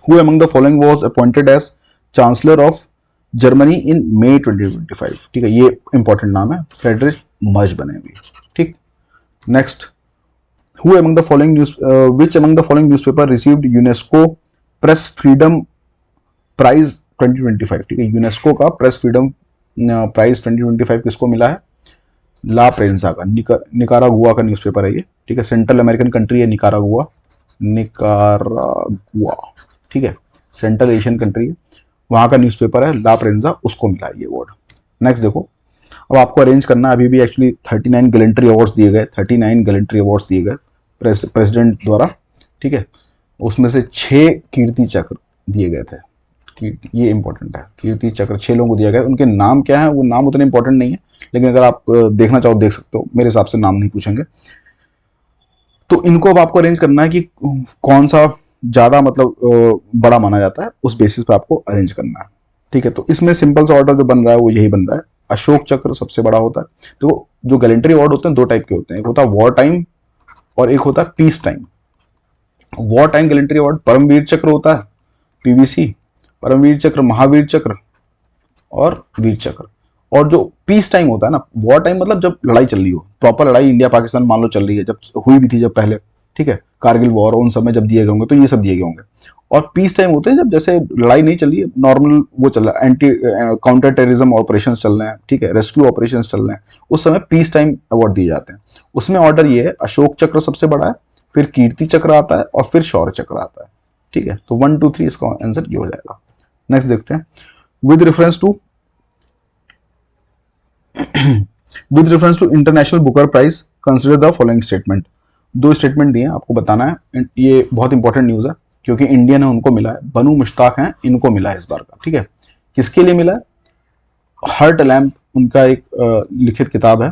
who among the following was appointed as chancellor of Germany in May 2025, ठीक है, ये इंपॉर्टेंट नाम है, फ्रेडरिक मर्ज बने अभी, ठीक। Next, who among the following which among the following newspaper received UNESCO press freedom prize 2025, ठीक है, यूनेस्को का प्रेस फ्रीडम प्राइज 2025 किसको मिला है? ला प्रेंसा का, निकारागुआ का न्यूज़पेपर है ये, ठीक है, सेंट्रल अमेरिकन कंट्री है निकारागुआ, ठीक है, सेंट्रल एशियन कंट्री है, वहाँ का न्यूज़पेपर है, ला प्रेंसा, उसको मिला है ये अवार्ड। नेक्स्ट देखो, अब आपको अरेंज करना है, अभी भी एक्चुअली 39 गैलेंट्री अवार्ड्स दिए गए, 39 गैलेंट्री अवार्ड्स दिए गए प्रेसिडेंट द्वारा, ठीक है, उसमें से 6 कीर्ति चक्र दिए गए थे, ये इंपॉर्टेंट है, कीर्ति चक्र 6 लोगों को दिया गया, उनके नाम क्या है वो नाम उतने इंपॉर्टेंट नहीं है, लेकिन अगर आप देखना चाहो देख सकते हो, मेरे हिसाब से नाम नहीं पूछेंगे। तो इनको अब आपको अरेंज करना है कि कौन सा ज़्यादा मतलब बड़ा माना जाता है, उस बेसिस पे आपको अरेंज करना है, ठीक है। तो इसमें सिंपल सा ऑर्डर जो बन रहा है वो यही बन रहा है, अशोक चक्र सबसे बड़ा होता है। तो जो गैलेंट्री अवार्ड होते हैं 2 टाइप के होते हैं, एक होता है वॉर टाइम और एक होता है peace time. War time gallantry award Paramvir Chakra होता है, पीवीसी, परमवीर चक्र, महावीर चक्र और वीर चक्र। और जो पीस टाइम होता है ना, वॉर टाइम मतलब जब लड़ाई चल रही हो, प्रॉपर लड़ाई इंडिया पाकिस्तान मान लो चल रही है, जब हुई भी थी जब पहले, ठीक है, कारगिल वॉर, उन सब में जब दिए गए होंगे तो ये सब दिए गए होंगे। और पीस टाइम होते हैं जब जैसे लड़ाई नहीं चल रही है, नॉर्मल वो चल रहा है, एंटी काउंटर टेररिज्म ऑपरेशन चल रहे हैं, ठीक है, रेस्क्यू ऑपरेशन चल रहे हैं, उस समय पीस टाइम अवार्ड दिए जाते हैं। उसमें ऑर्डर ये है, अशोक चक्र सबसे बड़ा है, फिर कीर्ति चक्र आता है और फिर शौर्य चक्र आता है, ठीक है। तो 1 2 3 इसका आंसर ये हो जाएगा। नेक्स्ट देखते हैं, with reference to international Booker prize consider the following statement. 2 statement दिए हैं, आपको बताना है, ये बहुत इंपॉर्टेंट न्यूज़ है क्योंकि इंडियन है उनको मिला है, बनु मुश्ताक हैं इनको मिला है इस बार का, ठीक है। किसके लिए मिला है? हर्ट लैम्प, उनका एक लिखित किताब है,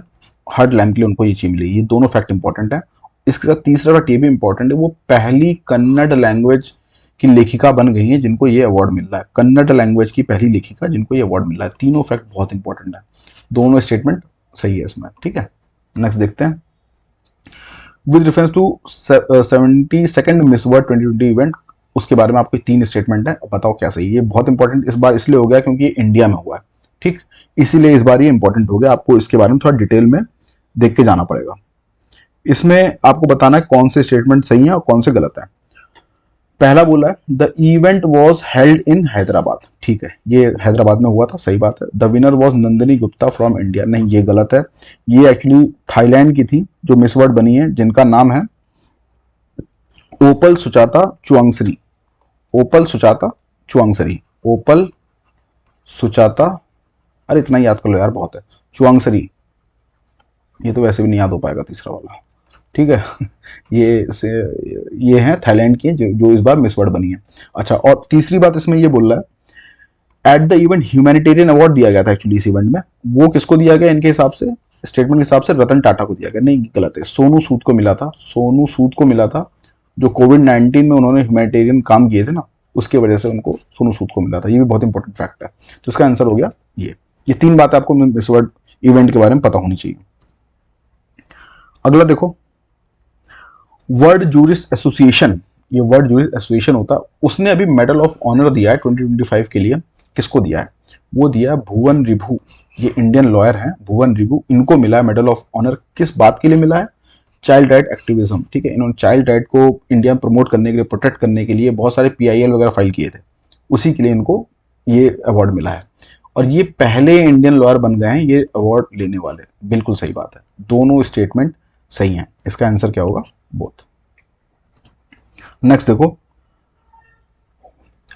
हर्ड लैम के लिए उनको ये चीज मिली। ये दोनों फैक्ट इंपॉर्टेंट है। इसके साथ तीसरा फैक्ट ये भी इंपॉर्टेंट है, वो पहली कन्नड़ लैंग्वेज की लेखिका बन गई है जिनको ये अवार्ड मिल रहा है। कन्नड़ लैंग्वेज की पहली लेखिका जिनको ये अवार्ड मिल रहा है। तीनों फैक्ट बहुत इंपॉर्टेंट है, दोनों स्टेटमेंट सही है इसमें, ठीक है। नेक्स्ट देखते हैं। With reference to 72nd Miss World 2020 event, उसके बारे में आपको 3 स्टेटमेंट है, बताओ क्या सही है। ये बहुत इंपॉर्टेंट इस बार इसलिए हो गया क्योंकि ये इंडिया में हुआ है, ठीक, इसीलिए इस बार ये इंपॉर्टेंट हो गया। आपको इसके बारे में थोड़ा डिटेल में देख के जाना पड़ेगा। इसमें आपको बताना है कौन से स्टेटमेंट सही है और कौन से गलत है। पहला बोला है द इवेंट वॉज हेल्ड इन हैदराबाद, ठीक है, ये हैदराबाद में हुआ था, सही बात है। The winner was Nandini Gupta from India, नहीं ये गलत है। ये एक्चुअली थाईलैंड की थी जो मिस वर्ल्ड बनी है, जिनका नाम है ओपल सुचाता चुआंगसरी। ओपल सुचाता चुआंगसरी, ओपल सुचाता, अरे इतना याद कर लो यार, बहुत है, चुआंगसरी। ये तो वैसे भी नहीं याद हो पाएगा तीसरा वाला, ठीक है। ये है थाईलैंड की जो इस बार मिस वर्ल्ड बनी है। अच्छा, और तीसरी बात इसमें ये बोल रहा है at the event humanitarian award दिया गया था एक्चुअली इस इवेंट में। वो किसको दिया गया इनके हिसाब से, स्टेटमेंट के हिसाब से रतन टाटा को दिया गया। नहीं गलत है, सोनू सूद को मिला था। सोनू सूद को मिला था, जो कोविड-19 में उन्होंने ह्यूमैनिटेरियन काम किए थे ना, उसके वजह से उनको सोनू सूद को मिला था। ये भी बहुत इंपॉर्टेंट फैक्ट है। तो इसका आंसर हो गया ये 3 बातें आपको मिस वर्ल्ड इवेंट के बारे में पता होनी चाहिए। अगला देखो, वर्ल्ड जूरिस्ट एसोसिएशन, ये वर्ल्ड जूरिस्ट एसोसिएशन होता है, उसने अभी मेडल ऑफ ऑनर दिया है 2025 के लिए। किसको दिया है? वो दिया है भुवन रिभु, ये इंडियन लॉयर हैं भुवन रिभु, इनको मिला है मेडल ऑफ ऑनर। किस बात के लिए मिला है? चाइल्ड राइट एक्टिविज्म, ठीक है। इन्होंने चाइल्ड राइट को इंडिया में प्रमोट करने के लिए, प्रोटेक्ट करने के लिए बहुत सारे PIL वगैरह फाइल किए थे, उसी के लिए इनको ये अवार्ड मिला है। और ये पहले इंडियन लॉयर बन गए हैं ये अवार्ड लेने वाले। बिल्कुल सही बात है, दोनों स्टेटमेंट सही हैं। इसका आंसर क्या होगा? बोथ। नेक्स्ट देखो,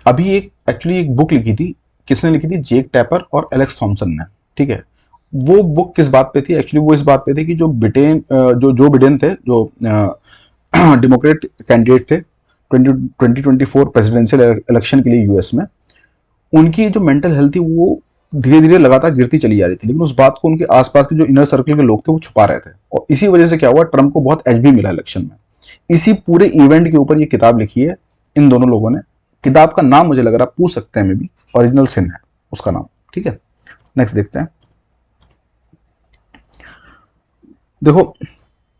अभी एक बुक लिखी थी, किसने लिखी थी? जेक टैपर और एलेक्स थॉमसन ने, ठीक है। वो बुक किस बात पे थी? एक्चुअली वो इस बात पे थी कि जो बिडेन थे, जो डेमोक्रेट कैंडिडेट थे 2024 प्रेसिडेंशियल इलेक्शन के लिए यूएस में, उनकी जो मेंटल हेल्थ थी वो धीरे धीरे लगातार गिरती चली जा रही थी। लेकिन उस बात को उनके आसपास के जो इनर सर्कल के लोग थे वो छुपा रहे थे, और इसी वजह से क्या हुआ, ट्रम्प को बहुत एज भी मिला इलेक्शन में। इसी पूरे इवेंट के ऊपर ये किताब लिखी है इन दोनों लोगों ने। किताब का नाम मुझे लग रहा है पूछ सकते हैं, मे बी ओरिजिनल सिन है उसका नाम, ठीक है। नेक्स्ट देखते हैं। देखो,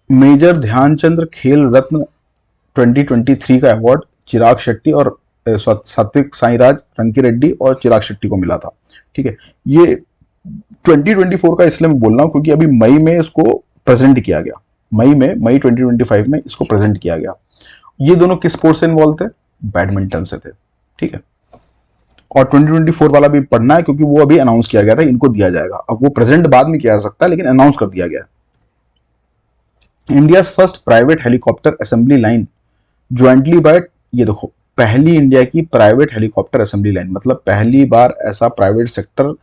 मेजर ध्यानचंद खेल रत्न 2023 का अवार्ड चिराग शेट्टी और सात्विक साईराज रंकीरेड्डी और चिराग शेट्टी को मिला था, ठीक है। ये 2024 का इसलिए मैं बोल रहा हूं क्योंकि अभी मई में इसको प्रेजेंट किया गया, मई 2025 में इसको प्रेजेंट किया गया। ये दोनों किस स्पोर्ट से इन्वॉल्व थे? बैडमिंटन से थे, ठीक है। और 2024 वाला भी पढ़ना है क्योंकि वो अभी अनाउंस किया गया था, इनको दिया जाएगा। अब वो प्रेजेंट बाद में किया जा सकता है, लेकिन अनाउंस कर दिया गया। India first private helicopter assembly line jointly by, ये देखो, पहली इंडिया की प्राइवेट हेलीकॉप्टर असेंबली लाइन, मतलब पहली बार ऐसा प्राइवेट सेक्टर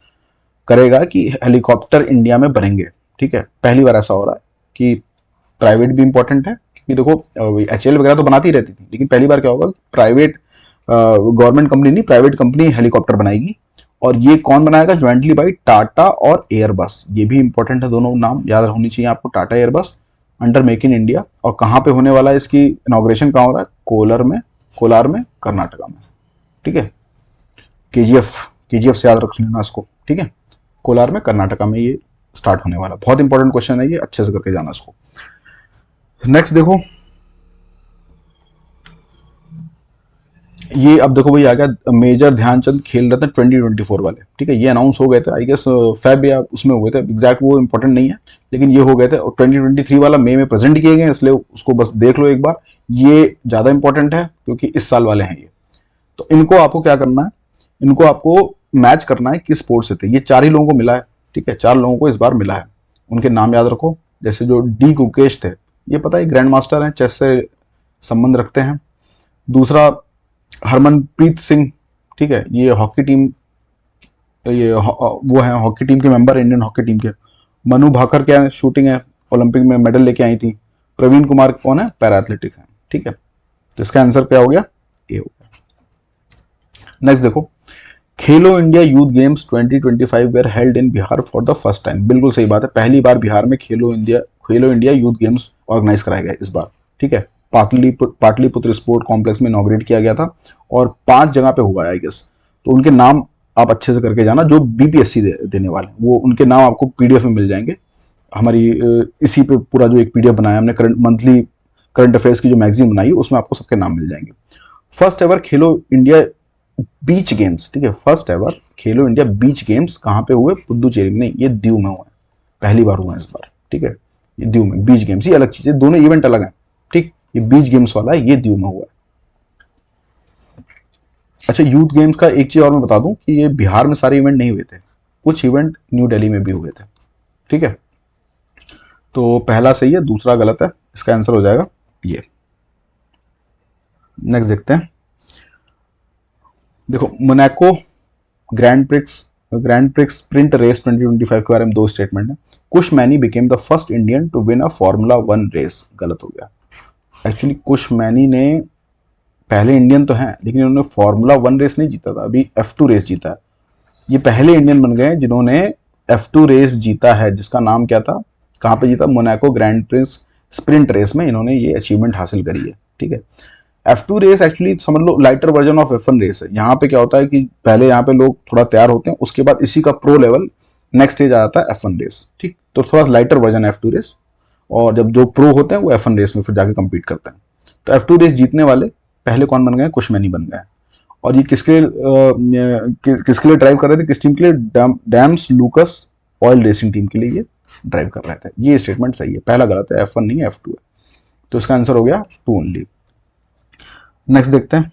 करेगा कि हेलीकॉप्टर इंडिया में बनेंगे, ठीक है। पहली बार ऐसा हो रहा है कि प्राइवेट भी इंपॉर्टेंट है, क्योंकि देखो HAL वगैरह तो बनाती रहती थी, लेकिन पहली बार क्या होगा, प्राइवेट गवर्नमेंट कंपनी नहीं, प्राइवेट कंपनी हेलीकॉप्टर बनाएगी। और ये कौन बनाएगा? ज्वाइंटली बाई टाटा और एयरबस। ये भी इंपॉर्टेंट है, दोनों नाम याद होनी चाहिए आपको, Tata Airbus, under make in India. और कहाँ पे होने वाला है इसकी इनॉग्रेशन? कहाँ हो रहा है? कोलार में कर्नाटका में, ठीक है। KGF से याद रख लेना इसको, ठीक है। कोलार में कर्नाटका में ये स्टार्ट होने वाला। बहुत इंपॉर्टेंट क्वेश्चन है ये, अच्छे से करके जाना इसको। नेक्स्ट देखो, ये अब देखो भाई आ गया मेजर ध्यानचंद खेल रत्न 2024 वाले, ठीक है। ये अनाउंस हो गए थे, आई गेस फेब या उसमें हुए थे, एग्जैक्ट वो इंपॉर्टेंट नहीं है, लेकिन ये हो गए थे। और 2023 वाला मई में प्रेजेंट किए गए, इसलिए उसको बस देख लो एक बार। ये ज़्यादा इंपॉर्टेंट है क्योंकि इस साल वाले हैं ये। तो इनको आपको क्या करना है? इनको आपको मैच करना है किस स्पोर्ट से थे। ये 4 ही लोगों को मिला है, ठीक है, 4 लोगों को इस बार मिला है। उनके नाम याद रखो, जैसे जो डी गुकेश थे, ये पता है ग्रैंड मास्टर हैं, चेस से संबंध रखते हैं। दूसरा हरमनप्रीत सिंह, ठीक है, ये हॉकी टीम, वो है हॉकी टीम के मेंबर, इंडियन हॉकी टीम के। मनु भाकर क्या है? शूटिंग है, ओलंपिक में मेडल लेके आई थी। प्रवीण कुमार कौन है? पैरा एथलेटिक है, ठीक है। तो इसका आंसर क्या हो गया? ए हो गया। नेक्स्ट देखो, Khelo India youth games 2025 were held in Bihar for the first time. बिल्कुल सही बात है, पहली बार बिहार में खेलो इंडिया यूथ गेम्स ऑर्गेनाइज कराए गए इस बार। ठीक है, पाटलिपुत्र स्पोर्ट कॉम्प्लेक्स में इनॉग्रेट किया गया था और 5 जगह पे हुआ है आई गेस। तो उनके नाम आप अच्छे से करके जाना, जो बीपीएससी देने वाले वो उनके नाम आपको पीडीएफ में मिल जाएंगे। हमारी इसी पे पूरा जो एक पीडीएफ बनाया हमने, मंथली करंट अफेयर्स की जो मैगजीन बनाई है उसमें आपको सबके नाम मिल जाएंगे। फर्स्ट एवर खेलो इंडिया बीच गेम्स, ठीक है, फर्स्ट एवर खेलो इंडिया बीच गेम्स कहाँ पे हुए? पुदुचेरी में नहीं, ये दीव में हुआ है, पहली बार हुआ है इस बार। ठीक है, ये दीव में बीच गेम्स, ये अलग चीज है, दोनों इवेंट अलग हैं। ठीक, ये बीच गेम्स वाला है, ये दीव में हुआ है। अच्छा, यूथ गेम्स का एक चीज और मैं बता दूं कि ये बिहार में सारे इवेंट नहीं हुए थे, कुछ इवेंट न्यू दिल्ली में भी हुए थे। ठीक है, तो पहला सही है, दूसरा गलत है, इसका आंसर हो जाएगा ये। नेक्स्ट देखते हैं। देखो, Monaco Grand Prix sprint race 2025 के बारे में 2 स्टेटमेंट है। Kush Maini became the first Indian to win a Formula 1 race, गलत हो गया। एक्चुअली कुश मैनी ने, पहले इंडियन तो हैं लेकिन उन्होंने फॉर्मूला 1 रेस नहीं जीता था, अभी F2 रेस जीता है। ये पहले इंडियन बन गए जिन्होंने F2 रेस जीता है, जिसका नाम क्या था, कहाँ पे जीता? Monaco Grand Prix sprint race में इन्होंने ये अचीवमेंट हासिल करी है। ठीक है, F2 रेस एक्चुअली समझ लो lighter version of F1 race है। यहाँ पे क्या होता है कि पहले यहाँ पे लोग थोड़ा तैयार होते हैं, उसके बाद इसी का प्रो लेवल नेक्स्ट स्टेज आ जाता है F1 रेस। ठीक, तो थोड़ा लाइटर वर्जन है F2 रेस, और जब जो प्रो होते हैं वो F1 रेस में फिर जाके कम्पीट करते हैं। तो F2 रेस जीतने वाले पहले कौन बन गए? कुश मैनी बन गए। और ये किसके लिए ड्राइव कर रहे थे? किस टीम के लिए? डैम्स लूकस ऑयल रेसिंग टीम के लिए ये ड्राइव कर रहे थे। ये स्टेटमेंट सही है, पहला गलत है, F1 नहीं है F2 है। तो इसका आंसर हो गया 2 ओनली। नेक्स्ट देखते हैं।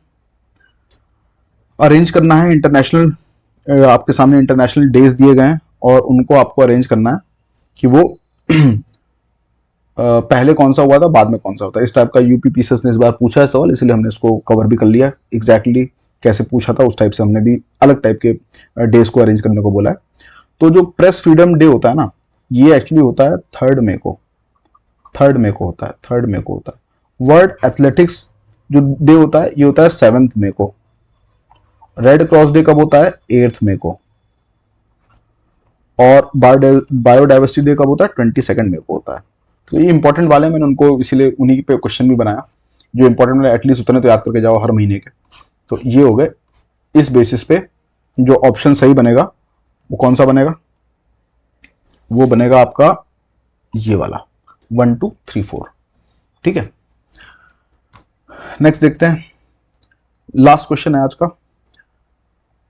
अरेंज करना है इंटरनेशनल, आपके सामने इंटरनेशनल डेज दिए गए हैं और उनको आपको अरेंज करना है कि वो पहले कौन सा हुआ था, बाद में कौन सा होता है। इस टाइप का यूपीपीसीएस ने इस बार पूछा है सवाल, इसलिए हमने इसको कवर भी कर लिया। एग्जैक्टली कैसे पूछा था उस टाइप से हमने भी अलग टाइप के डेज को अरेंज करने को बोला है। तो जो प्रेस फ्रीडम डे होता है ना, ये एक्चुअली होता है 3 मई को, 3 मई को होता है, 3 मई को होता है। वर्ल्ड एथलेटिक्स जो डे होता है ये होता है 7 मई को। रेड क्रॉस डे कब होता है? 8 मई को। और बायोडाइवर्सिटी डे कब होता है? 22 मई को होता है। तो ये इंपॉर्टेंट वाले मैंने उनको इसीलिए उन्हीं पे क्वेश्चन भी बनाया, जो इंपॉर्टेंट वाले एटलीस्ट उतने तो याद करके जाओ हर महीने के। तो ये हो गए। इस बेसिस पे जो ऑप्शन सही बनेगा वो कौन सा बनेगा? वो बनेगा आपका ये वाला 1 2 3 4। ठीक है, नेक्स्ट देखते हैं। लास्ट क्वेश्चन है आज का।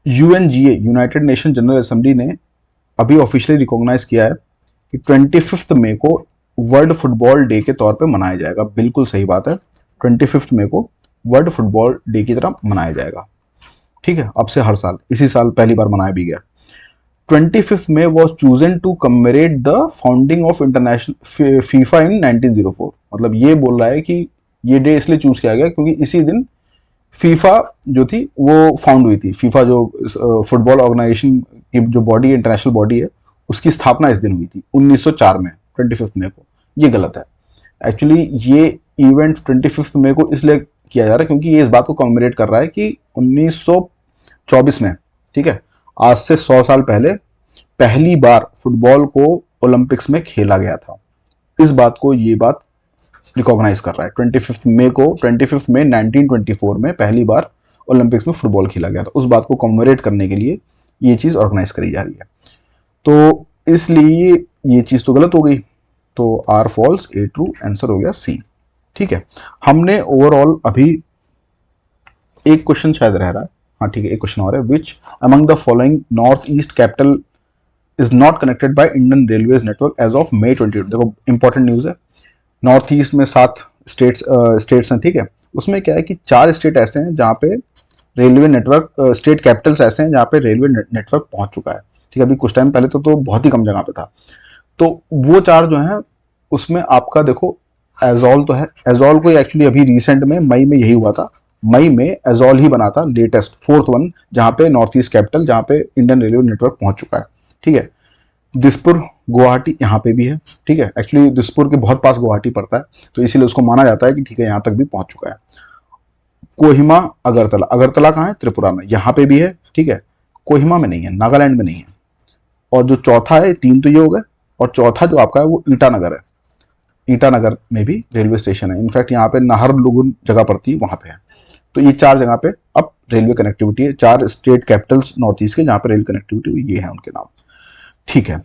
UNGA United nation general assembly ने अभी ऑफिशियली रिकॉग्नाइज किया है कि 25 मई को वर्ल्ड फुटबॉल डे के तौर पे मनाया जाएगा। बिल्कुल सही बात है, 25 मई को वर्ल्ड फुटबॉल डे की तरह मनाया जाएगा। ठीक है, अब से हर साल, इसी साल पहली बार मनाया भी गया। 25 May was chosen to commemorate the founding of international FIFA in 1904। मतलब ये बोल रहा है कि ये डे इसलिए चूज किया गया क्योंकि इसी दिन फीफा जो थी वो फाउंड हुई थी। फीफा जो फुटबॉल ऑर्गेनाइजेशन की जो बॉडी, इंटरनेशनल बॉडी है, उसकी स्थापना इस दिन हुई थी 1904 में, 25 मई को। ये गलत है। एक्चुअली ये इवेंट 25 मई को इसलिए किया जा रहा है क्योंकि ये इस बात को कमेमोरेट कर रहा है कि 1924 में, ठीक है, आज से 100 साल पहले पहली बार फुटबॉल को ओलंपिक्स में खेला गया था। इस बात को ये बात रिकॉग्नाइज कर रहा है। 25 मई को, 25 मई 1924 में पहली बार ओलंपिक्स में फुटबॉल खेला गया था। उस बात को कमेमोरेट करने के लिए ये चीज़ ऑर्गेनाइज करी जा रही है। तो इसलिए ये चीज़ तो गलत हो गई, तो are false, A true, answer हो गया सी। ठीक है, हमने ओवरऑल अभी एक क्वेश्चन शायद रह रहा है, हाँ ठीक है, एक क्वेश्चन और है। Which among the following north east capital is not connected by Indian railways network as of May 22। देखो इंपॉर्टेंट न्यूज़ है। नॉर्थ ईस्ट में 7 स्टेट्स हैं, ठीक है। उसमें क्या है कि 4 स्टेट ऐसे हैं जहाँ पे रेलवे नेटवर्क, स्टेट कैपिटल्स ऐसे हैं जहाँ पे रेलवे नेटवर्क पहुंच चुका है। ठीक है, अभी कुछ टाइम पहले तो बहुत ही कम जगह पे था। तो वो 4 जो हैं उसमें आपका देखो एजॉल तो है। एजॉल को एक्चुअली अभी रिसेंट में मई में यही हुआ था, मई में एजॉल ही बना था लेटेस्ट 4th वन, जहाँ पे नॉर्थ ईस्ट कैपिटल, जहाँ पे इंडियन रेलवे नेटवर्क पहुंच चुका है। ठीक है, दिसपुर गुवाहाटी यहाँ पे भी है। ठीक है, एक्चुअली दिसपुर के बहुत पास गुवाहाटी पड़ता है, तो इसीलिए उसको माना जाता है कि ठीक है यहाँ तक भी पहुंच चुका है। कोहिमा अगरतला, अगरतला कहाँ है? त्रिपुरा में, यहाँ पे भी है। ठीक है, कोहिमा में नहीं है, नागालैंड में नहीं है। और जो चौथा है, 3 तो ये हो गए, और चौथा जो आपका है वो ईटानगर है। ईटानगर में भी रेलवे स्टेशन है, इनफैक्ट यहाँ पे नाहरलगुन जगह पड़ती है, वहाँ पे है। तो ये 4 जगह पे अब रेलवे कनेक्टिविटी है, 4 स्टेट कैपिटल्स नॉर्थ ईस्ट के जहाँ पे रेल कनेक्टिविटी हुई, ये है उनके नाम। ठीक है,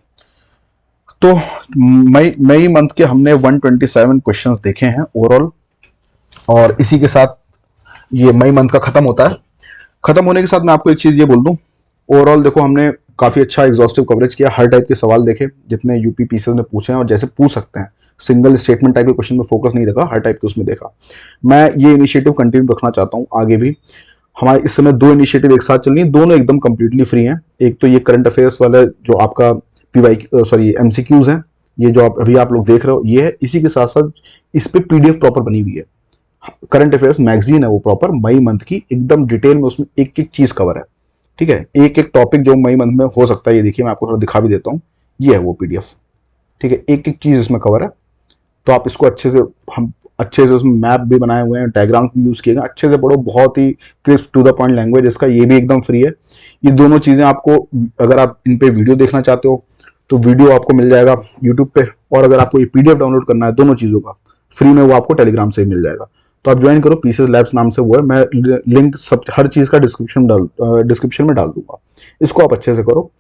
तो मई मंथ के हमने 127 क्वेश्चंस देखे हैं ओवरऑल, और इसी के साथ ये मई मंथ का खत्म होता है। खत्म होने के साथ मैं आपको एक चीज ये बोल दूं, ओवरऑल देखो हमने काफी अच्छा एग्जॉस्टिव कवरेज किया, हर टाइप के सवाल देखे जितने यूपी पीसीएस ने पूछे हैं, और जैसे पूछ सकते हैं, सिंगल स्टेटमेंट टाइप के क्वेश्चन में फोकस नहीं रखा, हर टाइप के उसमें देखा। मैं ये इनिशिएटिव कंटिन्यू रखना चाहता हूँ आगे भी। हमारे इस समय 2 इनिशिएटिव एक साथ चल रही है, दोनों एकदम कंप्लीटली फ्री हैं। एक तो ये करंट अफेयर्स वाला जो आपका एमसीक्यूज है, ये जो अभी आप लोग देख रहे हो ये है। इसी के साथ साथ इस पे पीडीएफ प्रॉपर बनी हुई है, करंट अफेयर्स मैगजीन है वो प्रॉपर मई मंथ की, एकदम डिटेल में उसमें एक एक चीज कवर है। ठीक है, एक एक टॉपिक जो मई मंथ में हो सकता है, ये देखिए मैं आपको थोड़ा दिखा भी देता हूँ, ये है वो पीडीएफ। ठीक है, एक एक चीज इसमें कवर है, तो आप इसको अच्छे से उसमें मैप भी बनाए हुए हैं, डायग्राम भी यूज किए गए, अच्छे से पढ़ो, बहुत ही crisp to the point language इसका, ये भी एकदम फ्री है। ये दोनों चीजें आपको, अगर आप इन पे वीडियो देखना चाहते हो तो वीडियो आपको मिल जाएगा यूट्यूब पे, और अगर आपको ये पीडीएफ डाउनलोड करना है दोनों चीजों का फ्री में, वो आपको टेलीग्राम से ही मिल जाएगा। तो आप ज्वाइन करो, पीसीएस लैब्स नाम से वो है, मैं लिंक सब हर चीज का डिस्क्रिप्शन में डाल दूंगा, इसको आप अच्छे से करो।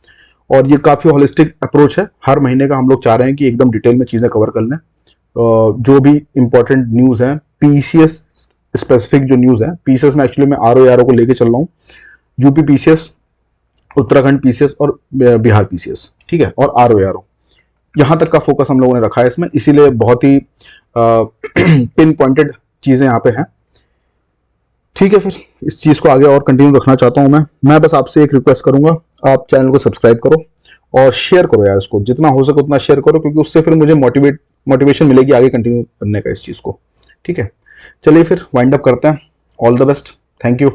और ये काफी होलिस्टिक अप्रोच है, हर महीने का हम लोग चाह रहे हैं कि एकदम डिटेल में चीजें कवर कर लें। जो भी इंपॉर्टेंट न्यूज है, पीसीएस स्पेसिफिक जो न्यूज है, पीसीएस में एक्चुअली मैं आरओ को लेके चल रहा हूँ, यूपी पीसीएस, उत्तराखंड पीसीएस और बिहार पीसीएस, ठीक है, और आरओ यहाँ तक का फोकस हम लोगों ने रखा है इसमें, इसीलिए बहुत ही पिन पॉइंटेड चीजें यहाँ पे हैं। ठीक है, फिर इस चीज को आगे और कंटिन्यू रखना चाहता हूँ मैं बस आपसे एक रिक्वेस्ट करूंगा, आप चैनल को सब्सक्राइब करो और शेयर करो यार, इसको जितना हो सके उतना शेयर करो, क्योंकि उससे फिर मुझे मोटिवेशन मिलेगी आगे कंटिन्यू करने का इस चीज को। ठीक है, चलिए फिर वाइंड अप करते हैं। All the best, thank you.